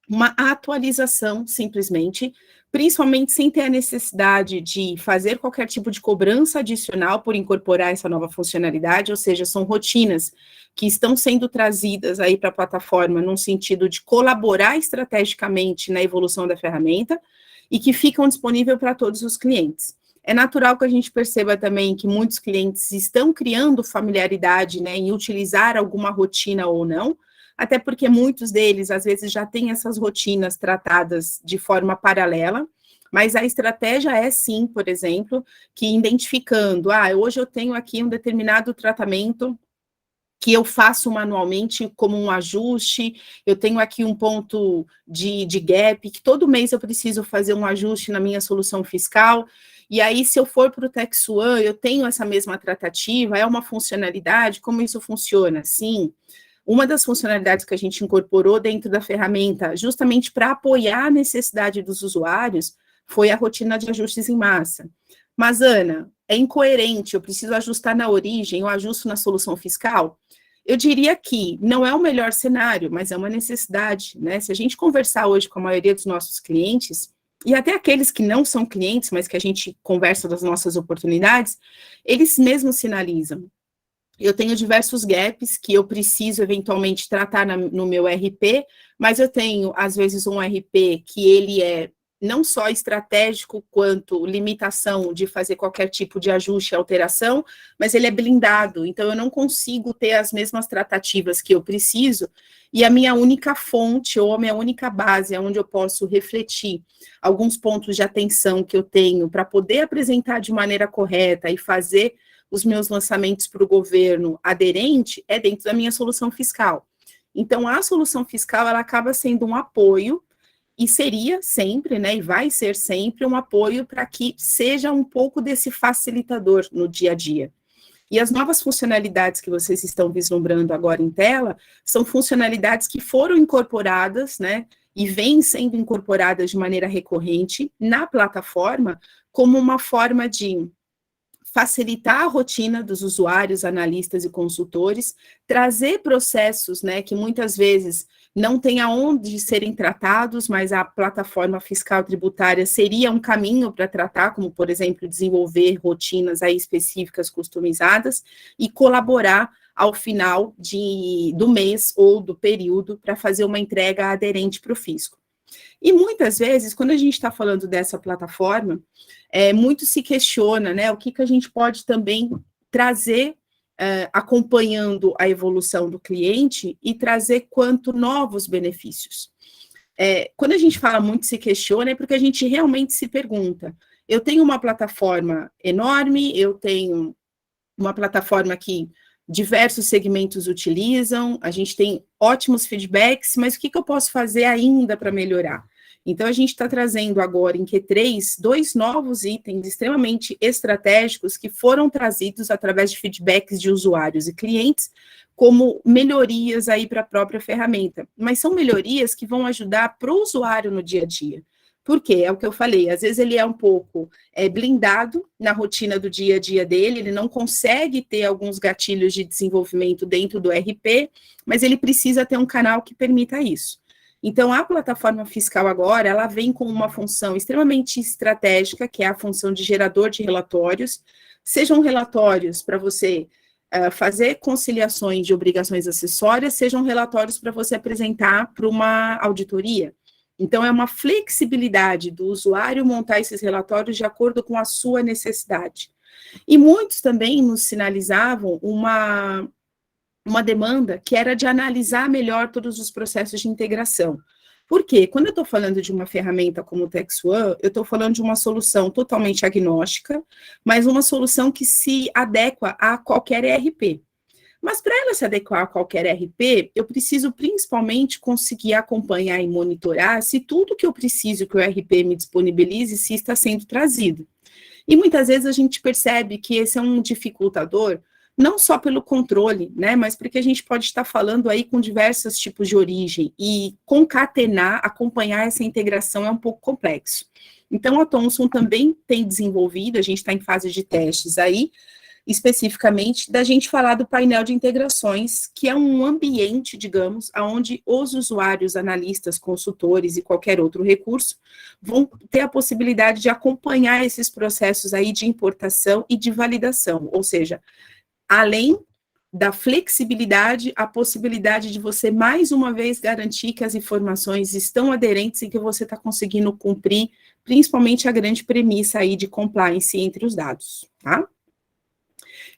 uma atualização, simplesmente, principalmente sem ter a necessidade de fazer qualquer tipo de cobrança adicional por incorporar essa nova funcionalidade, ou seja, são rotinas que estão sendo trazidas aí para a plataforma num sentido de colaborar estrategicamente na evolução da ferramenta e que ficam disponíveis para todos os clientes. É natural que a gente perceba também que muitos clientes estão criando familiaridade, né, em utilizar alguma rotina ou não, até porque muitos deles, às vezes, já têm essas rotinas tratadas de forma paralela, mas a estratégia é sim, por exemplo, que identificando, hoje eu tenho aqui um determinado tratamento que eu faço manualmente como um ajuste, eu tenho aqui um ponto de gap, que todo mês eu preciso fazer um ajuste na minha solução fiscal, e aí se eu for para o Tax One, eu tenho essa mesma tratativa, é uma funcionalidade, como isso funciona? Sim. Uma das funcionalidades que a gente incorporou dentro da ferramenta, justamente para apoiar a necessidade dos usuários, foi a rotina de ajustes em massa. Mas, Ana, é incoerente, eu preciso ajustar na origem, eu ajusto na solução fiscal? Eu diria que não é o melhor cenário, mas é uma necessidade, né? Se a gente conversar hoje com a maioria dos nossos clientes, e até aqueles que não são clientes, mas que a gente conversa das nossas oportunidades, eles mesmos sinalizam. Eu tenho diversos gaps que eu preciso eventualmente tratar no meu RP, mas eu tenho, às vezes, um RP que ele é não só estratégico quanto limitação de fazer qualquer tipo de ajuste e alteração, mas ele é blindado, então eu não consigo ter as mesmas tratativas que eu preciso, e a minha única fonte ou a minha única base, onde eu posso refletir alguns pontos de atenção que eu tenho para poder apresentar de maneira correta e fazer os meus lançamentos para o governo aderente, é dentro da minha solução fiscal. Então, a solução fiscal, ela acaba sendo um apoio, e seria sempre, né, e vai ser sempre um apoio para que seja um pouco desse facilitador no dia a dia. E as novas funcionalidades que vocês estão vislumbrando agora em tela, são funcionalidades que foram incorporadas, né, e vêm sendo incorporadas de maneira recorrente na plataforma, como uma forma de facilitar a rotina dos usuários, analistas e consultores, trazer processos, né, que muitas vezes não tem aonde serem tratados, mas a plataforma fiscal tributária seria um caminho para tratar, como, por exemplo, desenvolver rotinas aí específicas, customizadas, e colaborar ao final do mês ou do período para fazer uma entrega aderente para o fisco. E muitas vezes, quando a gente está falando dessa plataforma, muito se questiona, né, o que a gente pode também trazer acompanhando a evolução do cliente e trazer quanto novos benefícios. Quando a gente fala muito se questiona, é porque a gente realmente se pergunta, eu tenho uma plataforma enorme, eu tenho uma plataforma que diversos segmentos utilizam, a gente tem ótimos feedbacks, mas o que eu posso fazer ainda para melhorar? Então, a gente está trazendo agora em Q3 2 novos itens extremamente estratégicos que foram trazidos através de feedbacks de usuários e clientes como melhorias aí para a própria ferramenta. Mas são melhorias que vão ajudar para o usuário no dia a dia. Por quê? É o que eu falei, às vezes ele é um pouco blindado na rotina do dia a dia dele, ele não consegue ter alguns gatilhos de desenvolvimento dentro do RP, mas ele precisa ter um canal que permita isso. Então, a plataforma fiscal agora, ela vem com uma função extremamente estratégica, que é a função de gerador de relatórios, sejam relatórios para você fazer conciliações de obrigações acessórias, sejam relatórios para você apresentar para uma auditoria. Então, é uma flexibilidade do usuário montar esses relatórios de acordo com a sua necessidade. E muitos também nos sinalizavam uma demanda que era de analisar melhor todos os processos de integração. Por quê? Quando eu estou falando de uma ferramenta como o TaxOne, eu estou falando de uma solução totalmente agnóstica, mas uma solução que se adequa a qualquer ERP. Mas para ela se adequar a qualquer ERP, eu preciso principalmente conseguir acompanhar e monitorar se tudo que eu preciso que o ERP me disponibilize, se está sendo trazido. E muitas vezes a gente percebe que esse é um dificultador, não só pelo controle, né, mas porque a gente pode estar falando aí com diversos tipos de origem e concatenar, acompanhar essa integração é um pouco complexo. Então, a Thomson também tem desenvolvido, a gente está em fase de testes aí, especificamente, da gente falar do painel de integrações, que é um ambiente, digamos, onde os usuários, analistas, consultores e qualquer outro recurso vão ter a possibilidade de acompanhar esses processos aí de importação e de validação, ou seja, além da flexibilidade, a possibilidade de você, mais uma vez, garantir que as informações estão aderentes e que você está conseguindo cumprir, principalmente a grande premissa aí de compliance entre os dados, tá?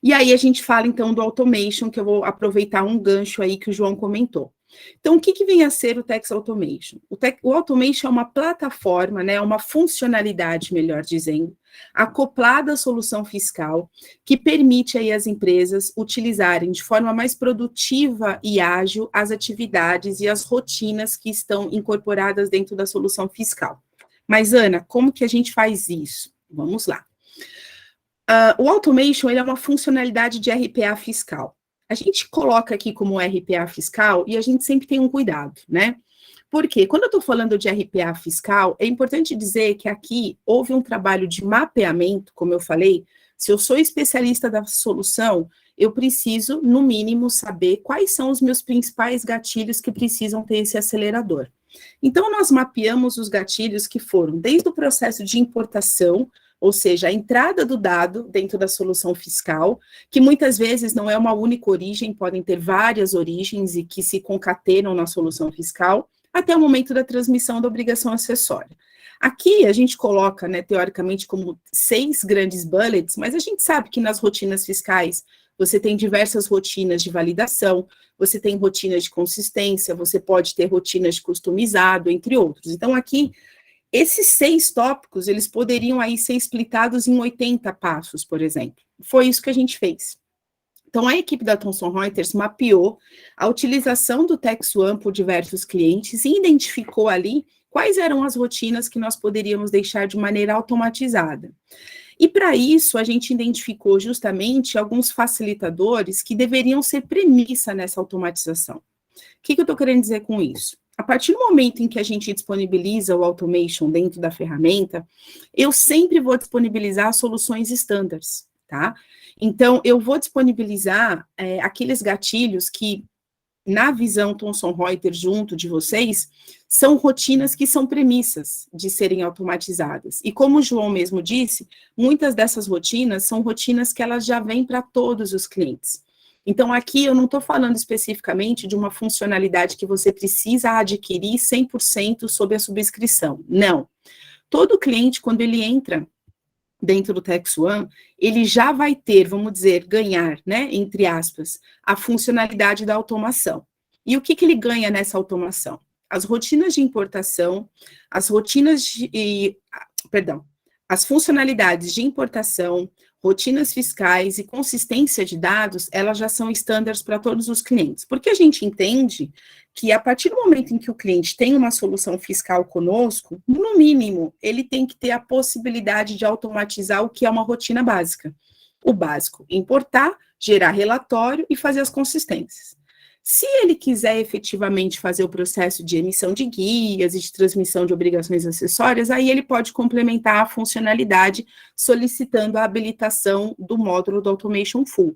E aí a gente fala, então, do automation, que eu vou aproveitar um gancho aí que o João comentou. Então, o que vem a ser o Tax Automation? O Automation é uma plataforma, né, uma funcionalidade, melhor dizendo, acoplada à solução fiscal, que permite aí as empresas utilizarem de forma mais produtiva e ágil as atividades e as rotinas que estão incorporadas dentro da solução fiscal. Mas, Ana, como que a gente faz isso? Vamos lá. O Automation, ele é uma funcionalidade de RPA fiscal. A gente coloca aqui como RPA fiscal e a gente sempre tem um cuidado, né? Porque quando eu estou falando de RPA fiscal, é importante dizer que aqui houve um trabalho de mapeamento, como eu falei, se eu sou especialista da solução, eu preciso, no mínimo, saber quais são os meus principais gatilhos que precisam ter esse acelerador. Então, nós mapeamos os gatilhos que foram desde o processo de importação, ou seja, a entrada do dado dentro da solução fiscal, que muitas vezes não é uma única origem, podem ter várias origens e que se concatenam na solução fiscal, até o momento da transmissão da obrigação acessória. Aqui a gente coloca, né, teoricamente, como 6 grandes bullets, mas a gente sabe que nas rotinas fiscais você tem diversas rotinas de validação, você tem rotinas de consistência, você pode ter rotinas de customizado, entre outros. Então, aqui, esses 6 tópicos, eles poderiam aí ser splitados em 80 passos, por exemplo. Foi isso que a gente fez. Então, a equipe da Thomson Reuters mapeou a utilização do TaxOne por diversos clientes e identificou ali quais eram as rotinas que nós poderíamos deixar de maneira automatizada. E para isso, a gente identificou justamente alguns facilitadores que deveriam ser premissa nessa automatização. O que eu estou querendo dizer com isso? A partir do momento em que a gente disponibiliza o automation dentro da ferramenta, eu sempre vou disponibilizar soluções standards, tá? Então, eu vou disponibilizar aqueles gatilhos que, na visão Thomson Reuters junto de vocês, são rotinas que são premissas de serem automatizadas. E como o João mesmo disse, muitas dessas rotinas são rotinas que elas já vêm para todos os clientes. Então, aqui eu não estou falando especificamente de uma funcionalidade que você precisa adquirir 100% sob a subscrição. Não. Todo cliente, quando ele entra dentro do TaxOne, ele já vai ter, vamos dizer, ganhar, né, entre aspas, a funcionalidade da automação. E o que ele ganha nessa automação? As rotinas de importação, as funcionalidades de importação, rotinas fiscais e consistência de dados, elas já são standards para todos os clientes. Porque a gente entende que a partir do momento em que o cliente tem uma solução fiscal conosco, no mínimo, ele tem que ter a possibilidade de automatizar o que é uma rotina básica. O básico, importar, gerar relatório e fazer as consistências. Se ele quiser efetivamente fazer o processo de emissão de guias e de transmissão de obrigações acessórias, aí ele pode complementar a funcionalidade solicitando a habilitação do módulo do Automation Full.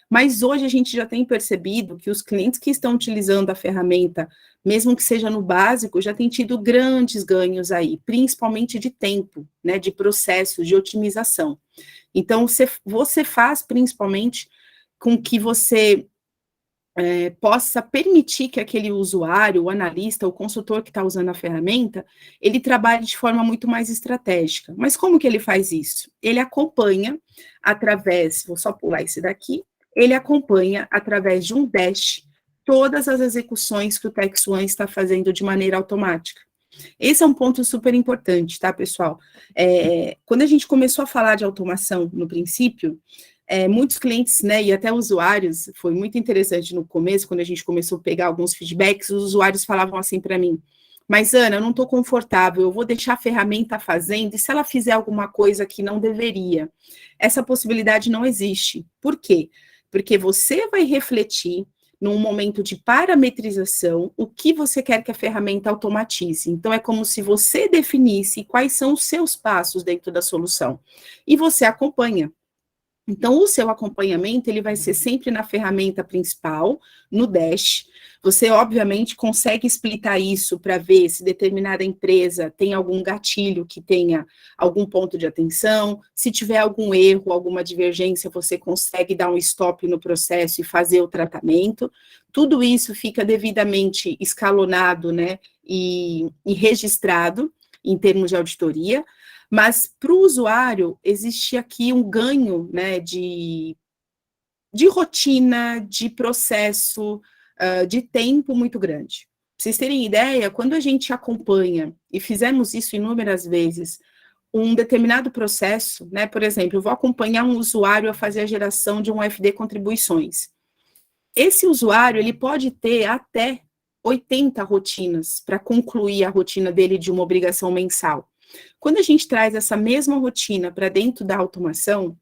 Mas hoje a gente já tem percebido que os clientes que estão utilizando a ferramenta, mesmo que seja no básico, já têm tido grandes ganhos aí, principalmente de tempo, né, de processos, de otimização. Então, você faz principalmente com que você possa permitir que aquele usuário, o analista, o consultor que está usando a ferramenta, ele trabalhe de forma muito mais estratégica. Mas como que ele faz isso? Ele acompanha através, vou só pular esse daqui, ele acompanha através de um dash todas as execuções que o TaxOne está fazendo de maneira automática. Esse é um ponto super importante, tá, pessoal? Quando a gente começou a falar de automação no princípio, muitos clientes, né, e até usuários, foi muito interessante no começo, quando a gente começou a pegar alguns feedbacks, os usuários falavam assim para mim, mas Ana, eu não estou confortável, eu vou deixar a ferramenta fazendo, e se ela fizer alguma coisa que não deveria? Essa possibilidade não existe. Por quê? Porque você vai refletir num momento de parametrização, o que você quer que a ferramenta automatize. Então, é como se você definisse quais são os seus passos dentro da solução, e você acompanha. Então, o seu acompanhamento, ele vai ser sempre na ferramenta principal, no dash. Você, obviamente, consegue explicar isso para ver se determinada empresa tem algum gatilho que tenha algum ponto de atenção. Se tiver algum erro, alguma divergência, você consegue dar um stop no processo e fazer o tratamento. Tudo isso fica devidamente escalonado, né, e registrado em termos de auditoria. Mas para o usuário, existe aqui um ganho, né, de rotina, de processo, de tempo muito grande. Para vocês terem ideia, quando a gente acompanha, e fizemos isso inúmeras vezes, um determinado processo, né, por exemplo, eu vou acompanhar um usuário a fazer a geração de um FD contribuições. Esse usuário, ele pode ter até 80 rotinas para concluir a rotina dele de uma obrigação mensal. Quando a gente traz essa mesma rotina para dentro da automação,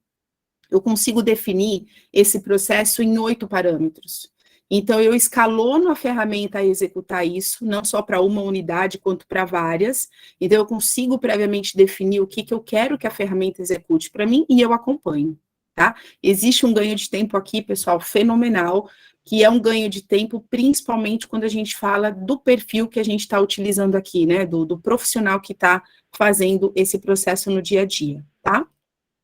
eu consigo definir esse processo em 8 parâmetros. Então, eu escalono a ferramenta a executar isso, não só para uma unidade, quanto para várias. Então, eu consigo previamente definir o que eu quero que a ferramenta execute para mim e eu acompanho, tá? Existe um ganho de tempo aqui, pessoal, fenomenal, que é um ganho de tempo, principalmente quando a gente fala do perfil que a gente está utilizando aqui, né? Do profissional que está fazendo esse processo no dia a dia, tá?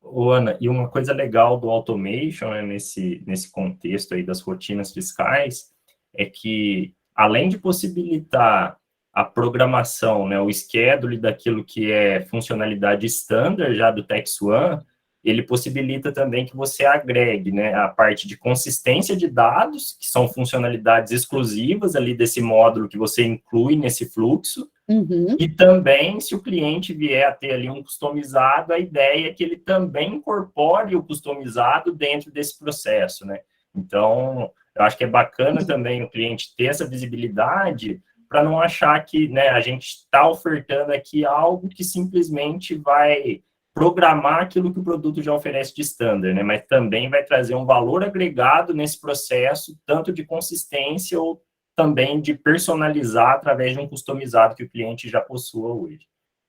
Ô, Ana, e uma coisa legal do automation, né, nesse contexto aí das rotinas fiscais, é que, além de possibilitar a programação, né, o schedule daquilo que é funcionalidade standard já do TaxOne, ele possibilita também que você agregue, né, a parte de consistência de dados, que são funcionalidades exclusivas ali desse módulo que você inclui nesse fluxo. Uhum. E também, se o cliente vier a ter ali um customizado, a ideia é que ele também incorpore o customizado dentro desse processo, né? Então, eu acho que é bacana também o cliente ter essa visibilidade para não achar que, né, a gente está ofertando aqui algo que simplesmente vai programar aquilo que o produto já oferece de standard, né? Mas também vai trazer um valor agregado nesse processo, tanto de consistência ou também de personalizar através de um customizado que o cliente já possua hoje.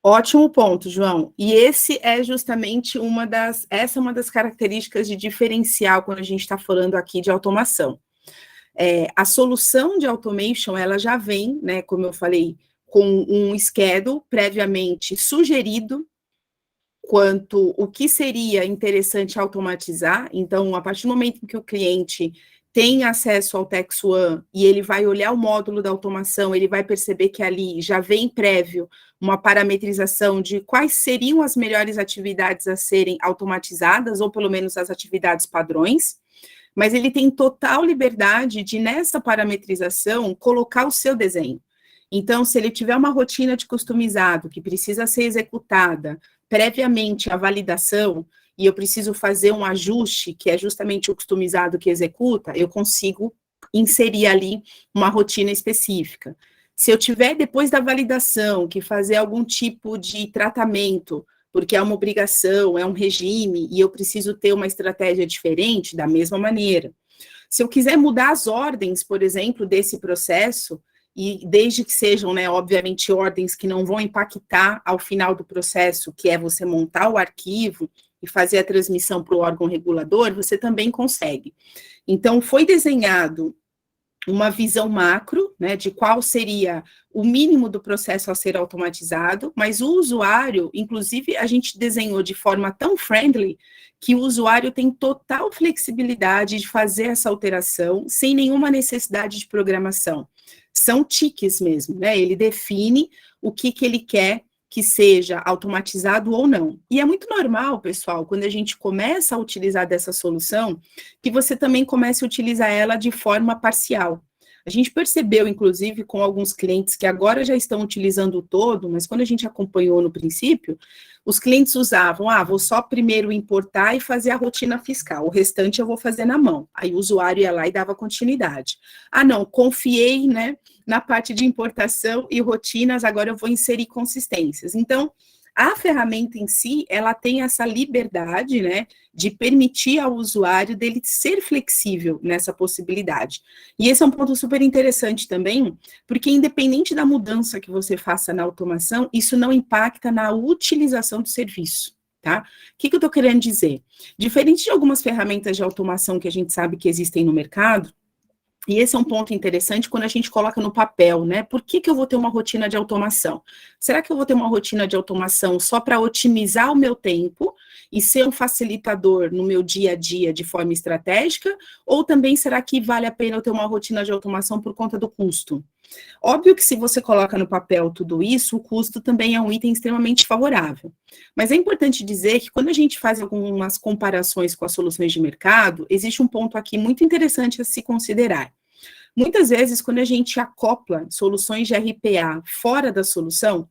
Ótimo ponto, João. E esse é justamente essa é uma das características de diferencial quando a gente está falando aqui de automação. A solução de automation, ela já vem, né, como eu falei, com um schedule previamente sugerido quanto o que seria interessante automatizar. Então, a partir do momento em que o cliente tem acesso ao TextOne e ele vai olhar o módulo da automação, ele vai perceber que ali já vem prévio uma parametrização de quais seriam as melhores atividades a serem automatizadas, ou pelo menos as atividades padrões, mas ele tem total liberdade de, nessa parametrização, colocar o seu desenho. Então, se ele tiver uma rotina de customizado que precisa ser executada previamente à validação, e eu preciso fazer um ajuste, que é justamente o customizado que executa, eu consigo inserir ali uma rotina específica. Se eu tiver, depois da validação, que fazer algum tipo de tratamento, porque é uma obrigação, é um regime, e eu preciso ter uma estratégia diferente, da mesma maneira. Se eu quiser mudar as ordens, por exemplo, desse processo, e desde que sejam, né, obviamente, ordens que não vão impactar ao final do processo, que é você montar o arquivo e fazer a transmissão para o órgão regulador, você também consegue. Então, foi desenhado uma visão macro, né, de qual seria o mínimo do processo a ser automatizado, mas o usuário, inclusive, a gente desenhou de forma tão friendly, que o usuário tem total flexibilidade de fazer essa alteração, sem nenhuma necessidade de programação. São tiques mesmo, né, ele define o que ele quer que seja automatizado ou não. E é muito normal, pessoal, quando a gente começa a utilizar dessa solução, que você também comece a utilizar ela de forma parcial. A gente percebeu, inclusive, com alguns clientes que agora já estão utilizando o todo, mas quando a gente acompanhou no princípio, os clientes usavam, vou só primeiro importar e fazer a rotina fiscal, o restante eu vou fazer na mão. Aí o usuário ia lá e dava continuidade. Não, confiei, né, na parte de importação e rotinas, agora eu vou inserir consistências. Então, a ferramenta em si, ela tem essa liberdade, né, de permitir ao usuário dele ser flexível nessa possibilidade. E esse é um ponto super interessante também, porque independente da mudança que você faça na automação, isso não impacta na utilização do serviço, tá? O que eu estou querendo dizer? Diferente de algumas ferramentas de automação que a gente sabe que existem no mercado, e esse é um ponto interessante quando a gente coloca no papel, né? Por que eu vou ter uma rotina de automação? Será que eu vou ter uma rotina de automação só para otimizar o meu tempo e ser um facilitador no meu dia a dia de forma estratégica? Ou também será que vale a pena eu ter uma rotina de automação por conta do custo? Óbvio que se você coloca no papel tudo isso, o custo também é um item extremamente favorável. Mas é importante dizer que quando a gente faz algumas comparações com as soluções de mercado, existe um ponto aqui muito interessante a se considerar. Muitas vezes, quando a gente acopla soluções de RPA fora da solução,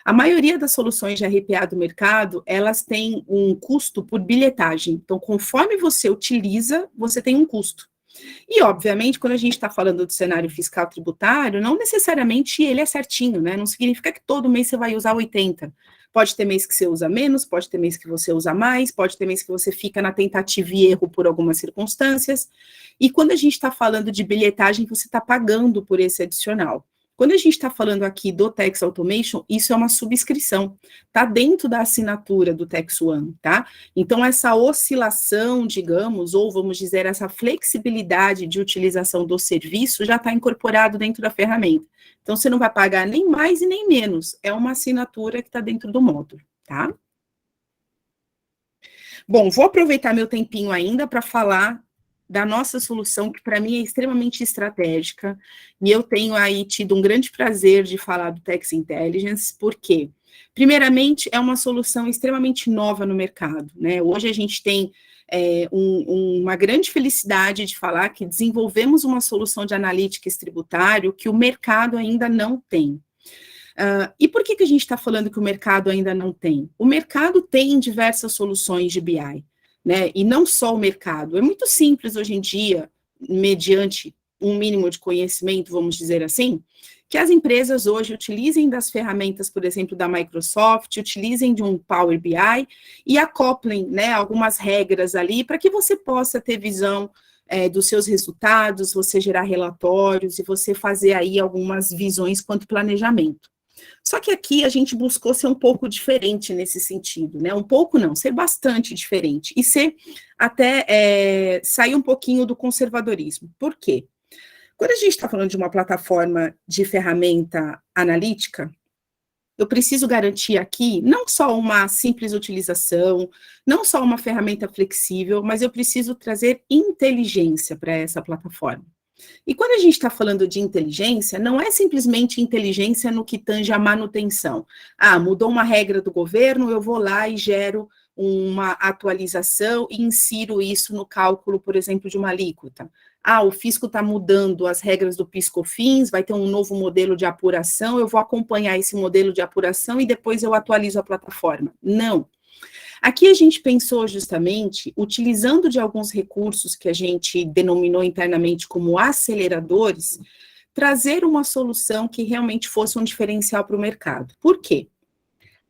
a maioria das soluções de RPA do mercado, elas têm um custo por bilhetagem. Então, conforme você utiliza, você tem um custo. E, obviamente, quando a gente está falando do cenário fiscal tributário, não necessariamente ele é certinho, né? Não significa que todo mês você vai usar 80. Pode ter mês que você usa menos, pode ter mês que você usa mais, pode ter mês que você fica na tentativa e erro por algumas circunstâncias. E quando a gente está falando de bilhetagem, você está pagando por esse adicional. Quando a gente está falando aqui do Tax Automation, isso é uma subscrição, está dentro da assinatura do TextOne, tá? Então, essa oscilação, digamos, ou vamos dizer, essa flexibilidade de utilização do serviço já está incorporado dentro da ferramenta. Então, você não vai pagar nem mais e nem menos, é uma assinatura que está dentro do módulo, tá? Bom, vou aproveitar meu tempinho ainda para falar da nossa solução, que para mim é extremamente estratégica, e eu tenho aí tido um grande prazer de falar do Tax Intelligence, porque, primeiramente, é uma solução extremamente nova no mercado, né? Hoje a gente tem uma grande felicidade de falar que desenvolvemos uma solução de analytics tributário que o mercado ainda não tem. E por que a gente está falando que o mercado ainda não tem? O mercado tem diversas soluções de BI, né? E não só o mercado. É muito simples hoje em dia, mediante um mínimo de conhecimento, vamos dizer assim, que as empresas hoje utilizem das ferramentas, por exemplo, da Microsoft, utilizem de um Power BI e acoplem, né, algumas regras ali para que você possa ter visão dos seus resultados, você gerar relatórios e você fazer aí algumas visões quanto planejamento. Só que aqui a gente buscou ser um pouco diferente nesse sentido, né? Um pouco não, ser bastante diferente. E ser até sair um pouquinho do conservadorismo. Por quê? Quando a gente está falando de uma plataforma de ferramenta analítica, eu preciso garantir aqui não só uma simples utilização, não só uma ferramenta flexível, mas eu preciso trazer inteligência para essa plataforma. E quando a gente está falando de inteligência, não é simplesmente inteligência no que tange a manutenção. Ah, mudou uma regra do governo, eu vou lá e gero uma atualização e insiro isso no cálculo, por exemplo, de uma alíquota. Ah, o fisco está mudando as regras do PIS/COFINS, vai ter um novo modelo de apuração, eu vou acompanhar esse modelo de apuração e depois eu atualizo a plataforma. Não. Aqui a gente pensou justamente, utilizando de alguns recursos que a gente denominou internamente como aceleradores, trazer uma solução que realmente fosse um diferencial para o mercado. Por quê?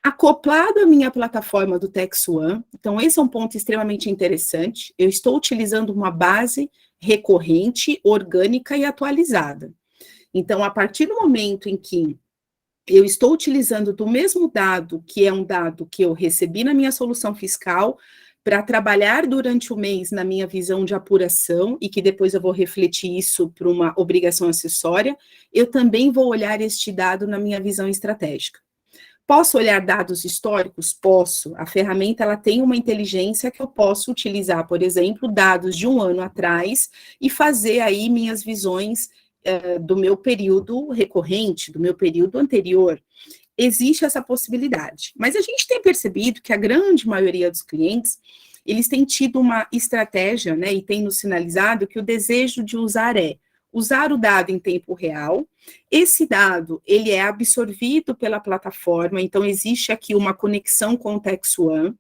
Acoplado à minha plataforma do TaxOne, então esse é um ponto extremamente interessante, eu estou utilizando uma base recorrente, orgânica e atualizada. Então, a partir do momento em que eu estou utilizando do mesmo dado, que é um dado que eu recebi na minha solução fiscal, para trabalhar durante o mês na minha visão de apuração, e que depois eu vou refletir isso para uma obrigação acessória, eu também vou olhar este dado na minha visão estratégica. Posso olhar dados históricos? Posso. A ferramenta ela tem uma inteligência que eu posso utilizar, por exemplo, dados de um ano atrás e fazer aí minhas visões do meu período recorrente, do meu período anterior. Existe essa possibilidade. Mas a gente tem percebido que a grande maioria dos clientes, eles têm tido uma estratégia, né, e têm nos sinalizado que o desejo de usar o dado em tempo real. Esse dado, ele é absorvido pela plataforma, então existe aqui uma conexão com o TaxOne.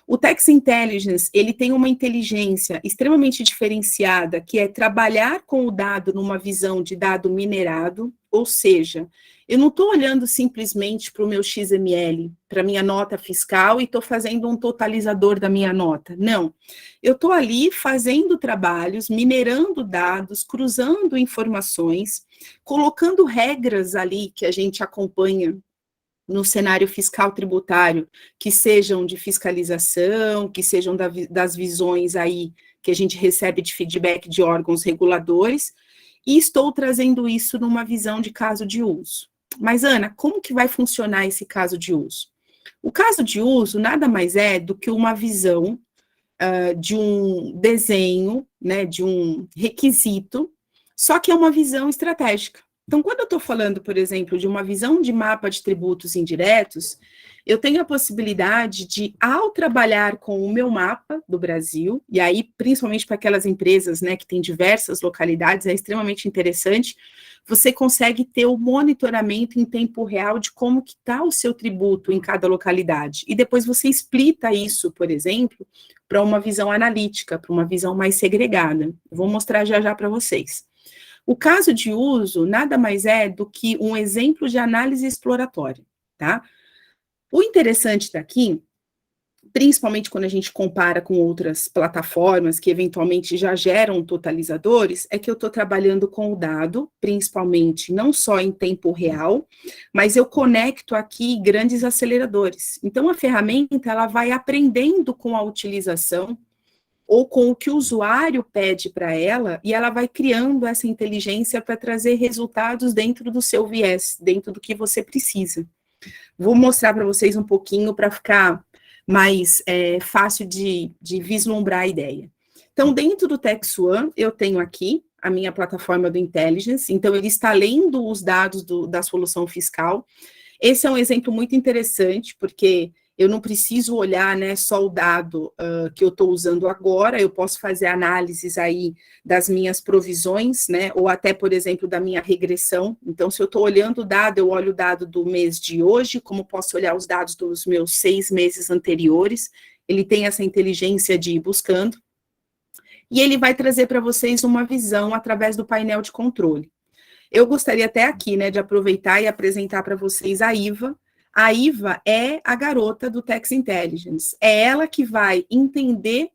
O Tax Intelligence, ele tem uma inteligência extremamente diferenciada, que é trabalhar com o dado numa visão de dado minerado, ou seja, eu não estou olhando simplesmente para o meu XML, para a minha nota fiscal, e estou fazendo um totalizador da minha nota. Não, eu estou ali fazendo trabalhos, minerando dados, cruzando informações, colocando regras ali que a gente acompanha no cenário fiscal tributário, que sejam de fiscalização, que sejam das visões aí que a gente recebe de feedback de órgãos reguladores, e estou trazendo isso numa visão de caso de uso. Mas, Ana, como que vai funcionar esse caso de uso? O caso de uso nada mais é do que uma visão de um desenho, né, de um requisito, só que é uma visão estratégica. Então, quando eu estou falando, por exemplo, de uma visão de mapa de tributos indiretos, eu tenho a possibilidade de, ao trabalhar com o meu mapa do Brasil, e aí, principalmente para aquelas empresas, né, que têm diversas localidades, é extremamente interessante, você consegue ter o monitoramento em tempo real de como que está o seu tributo em cada localidade. E depois você explita isso, por exemplo, para uma visão analítica, para uma visão mais segregada. Eu vou mostrar já já para vocês. O caso de uso nada mais é do que um exemplo de análise exploratória, tá? O interessante daqui, principalmente quando a gente compara com outras plataformas que eventualmente já geram totalizadores, é que eu estou trabalhando com o dado, principalmente não só em tempo real, mas eu conecto aqui grandes aceleradores. Então, a ferramenta ela vai aprendendo com a utilização, ou com o que o usuário pede para ela, e ela vai criando essa inteligência para trazer resultados dentro do seu viés, dentro do que você precisa. Vou mostrar para vocês um pouquinho para ficar mais fácil de vislumbrar a ideia. Então, dentro do TaxOne, eu tenho aqui a minha plataforma do Intelligence, então ele está lendo os dados da solução fiscal. Esse é um exemplo muito interessante, porque eu não preciso olhar, né, só o dado que eu estou usando agora, eu posso fazer análises aí das minhas provisões, né, ou até, por exemplo, da minha regressão. Então, se eu estou olhando o dado, eu olho o dado do mês de hoje, como posso olhar os dados dos meus 6 meses anteriores, ele tem essa inteligência de ir buscando, e ele vai trazer para vocês uma visão através do painel de controle. Eu gostaria até aqui, né, de aproveitar e apresentar para vocês a Iva. A Iva é a garota do Tax Intelligence. É ela que vai entender,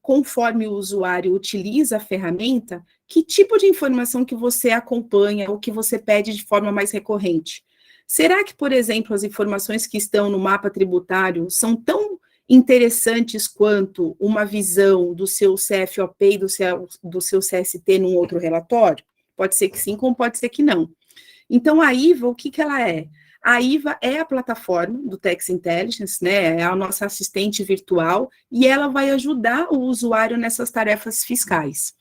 conforme o usuário utiliza a ferramenta, que tipo de informação que você acompanha ou que você pede de forma mais recorrente. Será que, por exemplo, as informações que estão no mapa tributário são tão interessantes quanto uma visão do seu CFOP e do seu CST num outro relatório? Pode ser que sim, como pode ser que não. Então, a Iva, o que ela é? A IVA é a plataforma do Tax Intelligence, né, é a nossa assistente virtual, e ela vai ajudar o usuário nessas tarefas fiscais.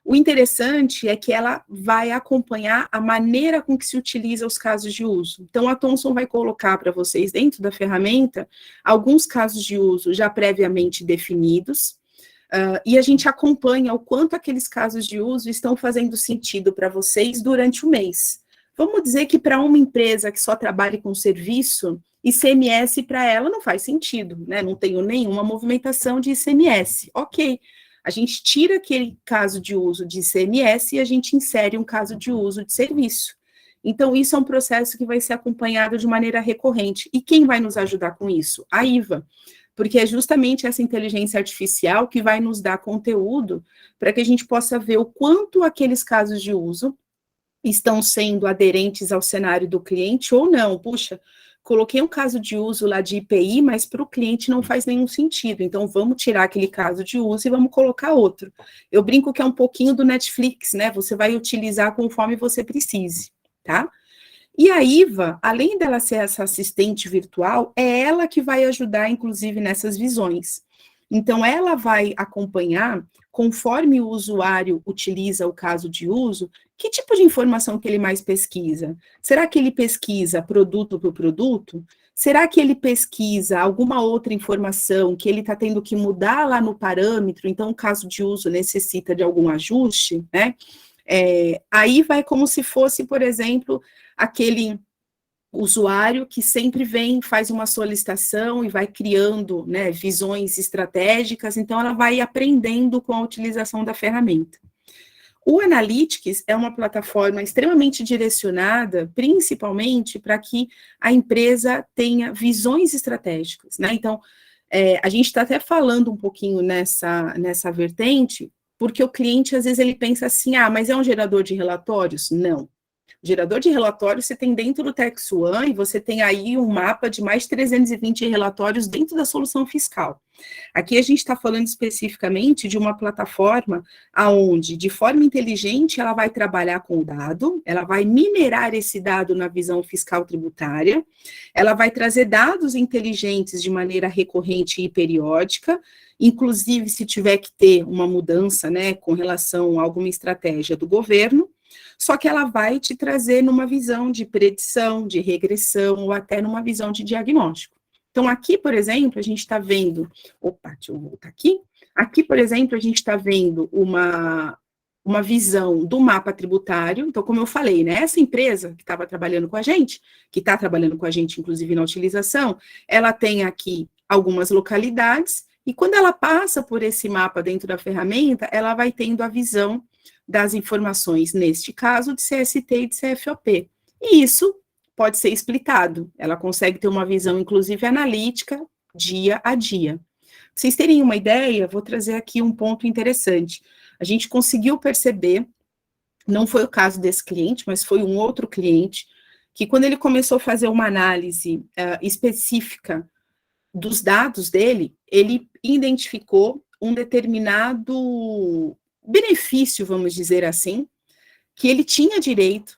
O interessante é que ela vai acompanhar a maneira com que se utiliza os casos de uso. Então, a Thomson vai colocar para vocês, dentro da ferramenta, alguns casos de uso já previamente definidos, e a gente acompanha o quanto aqueles casos de uso estão fazendo sentido para vocês durante o mês. Vamos dizer que para uma empresa que só trabalha com serviço, ICMS para ela não faz sentido, né? Não tenho nenhuma movimentação de ICMS. Ok, a gente tira aquele caso de uso de ICMS e a gente insere um caso de uso de serviço. Então, isso é um processo que vai ser acompanhado de maneira recorrente. E quem vai nos ajudar com isso? A IVA, porque é justamente essa inteligência artificial que vai nos dar conteúdo para que a gente possa ver o quanto aqueles casos de uso estão sendo aderentes ao cenário do cliente ou não. Puxa, coloquei um caso de uso lá de IPI, mas para o cliente não faz nenhum sentido, então vamos tirar aquele caso de uso e vamos colocar outro. Eu brinco que é um pouquinho do Netflix, né? Você vai utilizar conforme você precise, tá? E a IVA, além dela ser essa assistente virtual, é ela que vai ajudar, inclusive, nessas visões. Então, ela vai acompanhar, conforme o usuário utiliza o caso de uso, que tipo de informação que ele mais pesquisa? Será que ele pesquisa produto por produto? Será que ele pesquisa alguma outra informação que ele está tendo que mudar lá no parâmetro, então o caso de uso necessita de algum ajuste, né? Aí vai como se fosse, por exemplo, aquele usuário que sempre vem, faz uma solicitação e vai criando, né, visões estratégicas, então ela vai aprendendo com a utilização da ferramenta. O Analytics é uma plataforma extremamente direcionada, principalmente para que a empresa tenha visões estratégicas, né? Então, a gente está até falando um pouquinho nessa vertente, porque o cliente, às vezes, ele pensa assim, mas é um gerador de relatórios? Não. Gerador de relatórios você tem dentro do Tax One e você tem aí um mapa de mais de 320 relatórios dentro da solução fiscal. Aqui a gente está falando especificamente de uma plataforma aonde, de forma inteligente, ela vai trabalhar com o dado, ela vai minerar esse dado na visão fiscal tributária, ela vai trazer dados inteligentes de maneira recorrente e periódica, inclusive se tiver que ter uma mudança, né, com relação a alguma estratégia do governo, só que ela vai te trazer numa visão de predição, de regressão, ou até numa visão de diagnóstico. Então, aqui, por exemplo, a gente está vendo... deixa eu voltar aqui. Aqui, por exemplo, a gente está vendo uma visão do mapa tributário. Então, como eu falei, né, essa empresa que estava trabalhando com a gente, que está trabalhando com a gente, inclusive, na utilização, ela tem aqui algumas localidades, e quando ela passa por esse mapa dentro da ferramenta, ela vai tendo a visão das informações, neste caso, de CST e de CFOP. E isso pode ser explicado. Ela consegue ter uma visão, inclusive, analítica, dia a dia. Pra vocês terem uma ideia, vou trazer aqui um ponto interessante. A gente conseguiu perceber, não foi o caso desse cliente, mas foi um outro cliente, que quando ele começou a fazer uma análise específica dos dados dele, ele identificou um determinado benefício, vamos dizer assim, que ele tinha direito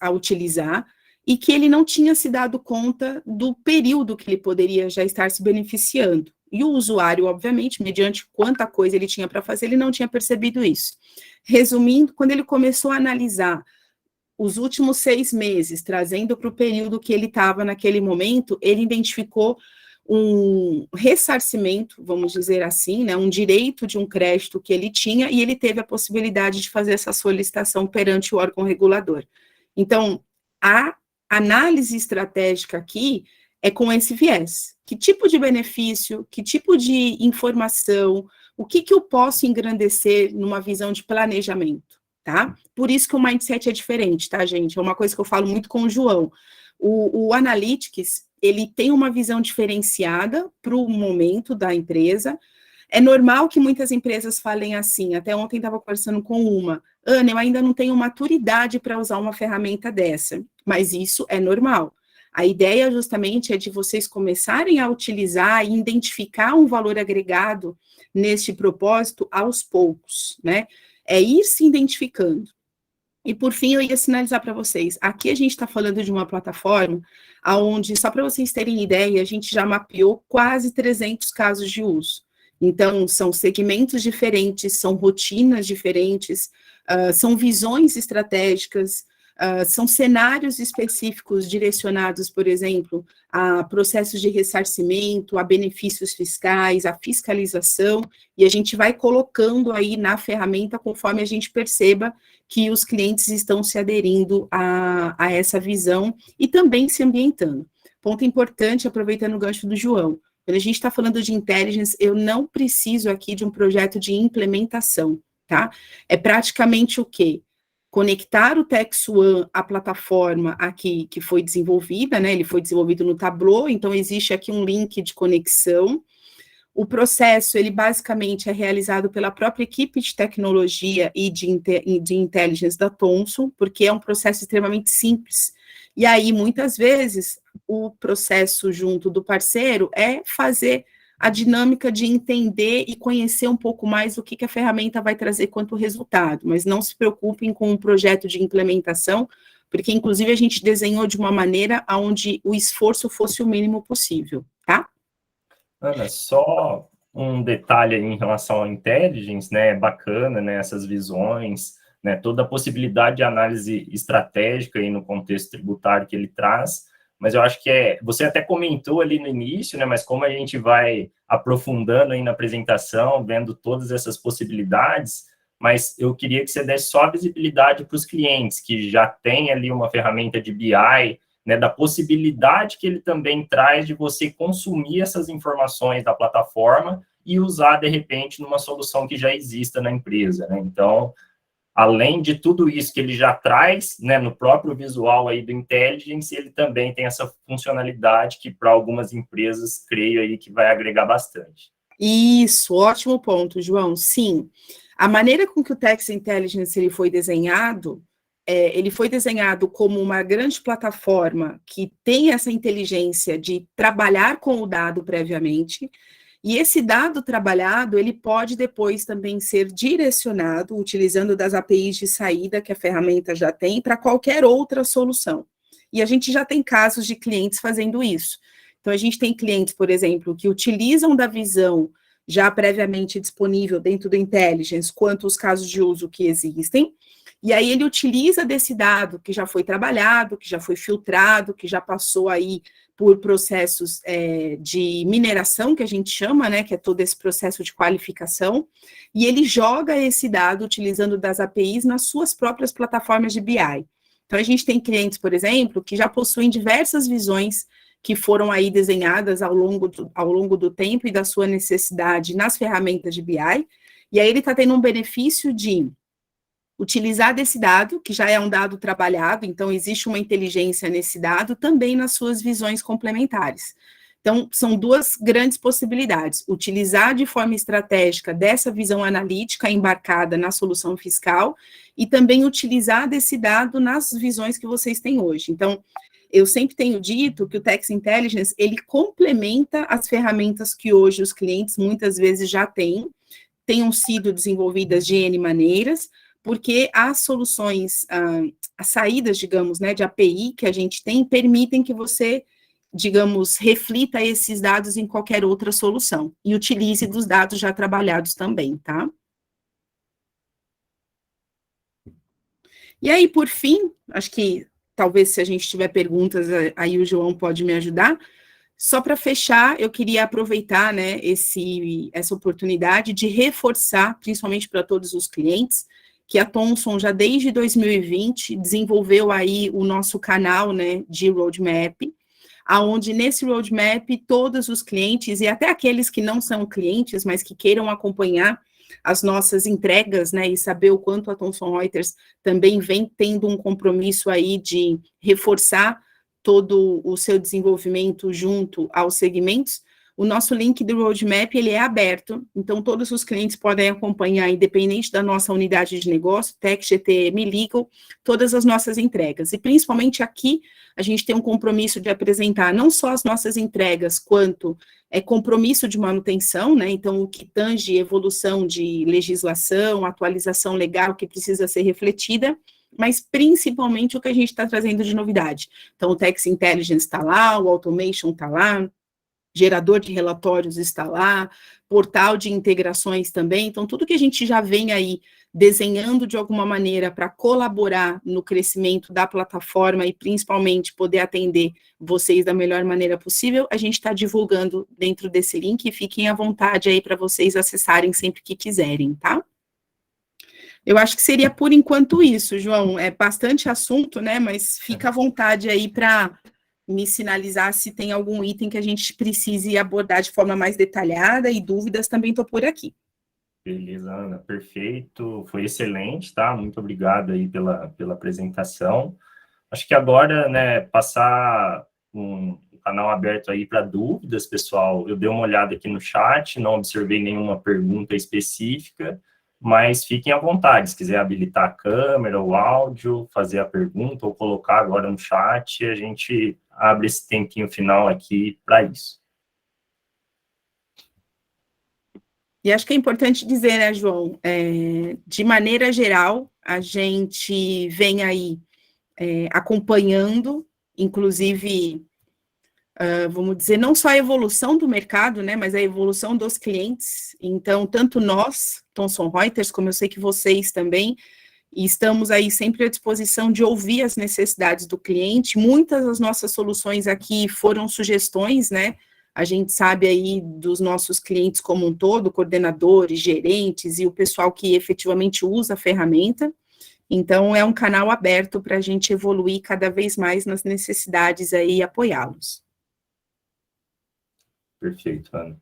a utilizar e que ele não tinha se dado conta do período que ele poderia já estar se beneficiando. E o usuário, obviamente, mediante quanta coisa ele tinha para fazer, ele não tinha percebido isso. Resumindo, quando ele começou a analisar os últimos 6 meses, trazendo para o período que ele estava naquele momento, ele identificou um ressarcimento, vamos dizer assim, né, um direito de um crédito que ele tinha, e ele teve a possibilidade de fazer essa solicitação perante o órgão regulador. Então, a análise estratégica aqui é com esse viés. Que tipo de benefício, que tipo de informação, o que eu posso engrandecer numa visão de planejamento, tá? Por isso que o mindset é diferente, tá, gente? É uma coisa que eu falo muito com o João. O Analytics, ele tem uma visão diferenciada para o momento da empresa. É normal que muitas empresas falem assim, até ontem estava conversando com uma, Ana, eu ainda não tenho maturidade para usar uma ferramenta dessa, mas isso é normal. A ideia justamente é de vocês começarem a utilizar e identificar um valor agregado neste propósito aos poucos, né? É ir se identificando. E, por fim, eu ia sinalizar para vocês, aqui a gente está falando de uma plataforma onde, só para vocês terem ideia, a gente já mapeou quase 300 casos de uso. Então, são segmentos diferentes, são rotinas diferentes, são visões estratégicas, são cenários específicos direcionados, por exemplo, a processos de ressarcimento, a benefícios fiscais, a fiscalização, e a gente vai colocando aí na ferramenta conforme a gente perceba que os clientes estão se aderindo a essa visão e também se ambientando. Ponto importante, aproveitando o gancho do João, quando a gente está falando de intelligence, eu não preciso aqui de um projeto de implementação, tá? É praticamente o quê? Conectar o TextOne à plataforma aqui que foi desenvolvida, né? Ele foi desenvolvido no Tableau, então existe aqui um link de conexão. O processo, ele basicamente é realizado pela própria equipe de tecnologia e de intelligence da Thomson, porque é um processo extremamente simples. E aí, muitas vezes, o processo junto do parceiro é fazer a dinâmica de entender e conhecer um pouco mais o que a ferramenta vai trazer quanto resultado, mas não se preocupem com um projeto de implementação, porque, inclusive, a gente desenhou de uma maneira onde o esforço fosse o mínimo possível, tá? Ana, só um detalhe aí em relação ao intelligence, né, bacana, né, essas visões, né, toda a possibilidade de análise estratégica aí no contexto tributário que ele traz, mas eu acho que você até comentou ali no início, né, mas como a gente vai aprofundando aí na apresentação, vendo todas essas possibilidades, mas eu queria que você desse só a visibilidade para os clientes que já têm ali uma ferramenta de BI, né, da possibilidade que ele também traz de você consumir essas informações da plataforma e usar, de repente, numa solução que já exista na empresa, né? Então, além de tudo isso que ele já traz, né, no próprio visual aí do Intelligence, ele também tem essa funcionalidade que, para algumas empresas, creio aí que vai agregar bastante. Isso, ótimo ponto, João. Sim, a maneira com que o Tax Intelligence ele foi desenhado como uma grande plataforma que tem essa inteligência de trabalhar com o dado previamente, e esse dado trabalhado, ele pode depois também ser direcionado, utilizando das APIs de saída que a ferramenta já tem, para qualquer outra solução. E a gente já tem casos de clientes fazendo isso. Então, a gente tem clientes, por exemplo, que utilizam da visão já previamente disponível dentro do Intelligence, quanto os casos de uso que existem, e aí ele utiliza desse dado que já foi trabalhado, que já foi filtrado, que já passou aí por processos de mineração, que a gente chama, né, que é todo esse processo de qualificação, e ele joga esse dado utilizando das APIs nas suas próprias plataformas de BI. Então, a gente tem clientes, por exemplo, que já possuem diversas visões que foram aí desenhadas ao longo do tempo e da sua necessidade nas ferramentas de BI, e aí ele está tendo um benefício de utilizar desse dado, que já é um dado trabalhado, então existe uma inteligência nesse dado, também nas suas visões complementares. Então, são duas grandes possibilidades, utilizar de forma estratégica dessa visão analítica embarcada na solução fiscal e também utilizar desse dado nas visões que vocês têm hoje. Então, eu sempre tenho dito que o Tax Intelligence, ele complementa as ferramentas que hoje os clientes muitas vezes já têm, tenham sido desenvolvidas de N maneiras, porque as soluções, as saídas, digamos, né, de API que a gente tem, permitem que você, digamos, reflita esses dados em qualquer outra solução, e utilize dos dados já trabalhados também, tá? E aí, por fim, acho que talvez se a gente tiver perguntas, aí o João pode me ajudar. Só para fechar, eu queria aproveitar, né, essa oportunidade de reforçar, principalmente para todos os clientes, que a Thomson já desde 2020 desenvolveu aí o nosso canal, né, de roadmap, aonde nesse roadmap todos os clientes e até aqueles que não são clientes, mas que queiram acompanhar as nossas entregas, né, e saber o quanto a Thomson Reuters também vem tendo um compromisso aí de reforçar todo o seu desenvolvimento junto aos segmentos. O nosso link do roadmap, ele é aberto, então todos os clientes podem acompanhar, independente da nossa unidade de negócio, Tech, GTM, Legal, todas as nossas entregas. E principalmente aqui, a gente tem um compromisso de apresentar não só as nossas entregas, quanto compromisso de manutenção, né? Então, o que tange evolução de legislação, atualização legal que precisa ser refletida, mas principalmente o que a gente está trazendo de novidade. Então, o Tax Intelligence está lá, o Automation está lá, gerador de relatórios está lá, portal de integrações também. Então, tudo que a gente já vem aí desenhando de alguma maneira para colaborar no crescimento da plataforma e principalmente poder atender vocês da melhor maneira possível, a gente está divulgando dentro desse link e fiquem à vontade aí para vocês acessarem sempre que quiserem, tá? Eu acho que seria por enquanto isso, João. É bastante assunto, né? Mas fica à vontade aí para me sinalizar se tem algum item que a gente precise abordar de forma mais detalhada e dúvidas também estou por aqui. Beleza, Ana, perfeito, foi excelente, tá? Muito obrigado aí pela apresentação. Acho que agora, né, passar um canal aberto aí para dúvidas, pessoal. Eu dei uma olhada aqui no chat, não observei nenhuma pergunta específica, mas fiquem à vontade, se quiser habilitar a câmera, o áudio, fazer a pergunta ou colocar agora no chat, a gente abre esse tempinho final aqui para isso. E acho que é importante dizer, né, João, de maneira geral, a gente vem aí acompanhando, inclusive, vamos dizer, não só a evolução do mercado, né, mas a evolução dos clientes. Então, tanto nós, Thomson Reuters, como eu sei que vocês também, estamos aí sempre à disposição de ouvir as necessidades do cliente. Muitas das nossas soluções aqui foram sugestões, né? A gente sabe aí dos nossos clientes como um todo, coordenadores, gerentes e o pessoal que efetivamente usa a ferramenta. Então, é um canal aberto para a gente evoluir cada vez mais nas necessidades aí e apoiá-los. Perfeito, Ana.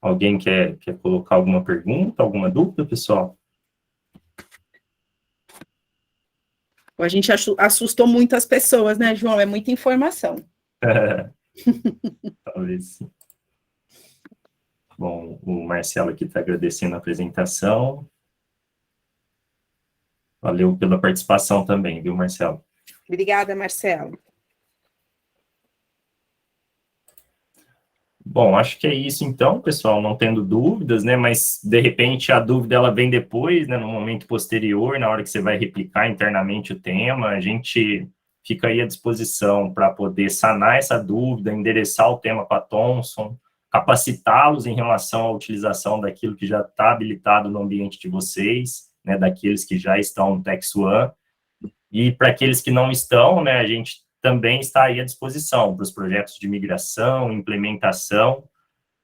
Alguém quer colocar alguma pergunta, alguma dúvida, pessoal? A gente assustou muitas pessoas, né, João? É muita informação. Talvez sim. Bom, o Marcelo aqui está agradecendo a apresentação. Valeu pela participação também, viu, Marcelo? Obrigada, Marcelo. Bom, acho que é isso então, pessoal, não tendo dúvidas, né, mas de repente a dúvida ela vem depois, né, no momento posterior, na hora que você vai replicar internamente o tema, a gente fica aí à disposição para poder sanar essa dúvida, endereçar o tema com a Thomson, capacitá-los em relação à utilização daquilo que já está habilitado no ambiente de vocês, né, daqueles que já estão no TaxOne, e para aqueles que não estão, né, a gente também está aí à disposição para os projetos de migração, implementação,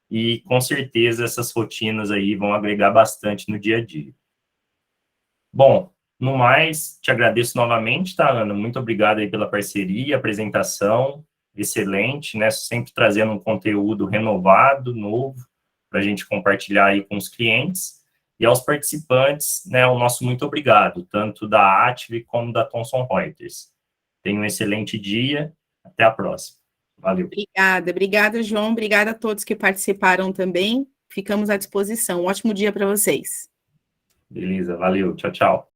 e com certeza essas rotinas aí vão agregar bastante no dia a dia. Bom, no mais, te agradeço novamente, tá, Ana? Muito obrigado aí pela parceria, apresentação, excelente, né? Sempre trazendo um conteúdo renovado, novo, para a gente compartilhar aí com os clientes. E aos participantes, né, o nosso muito obrigado, tanto da Ative como da Thomson Reuters. Tenha um excelente dia. Até a próxima. Valeu. Obrigada, João. Obrigada a todos que participaram também. Ficamos à disposição. Um ótimo dia para vocês. Beleza, valeu. Tchau, tchau.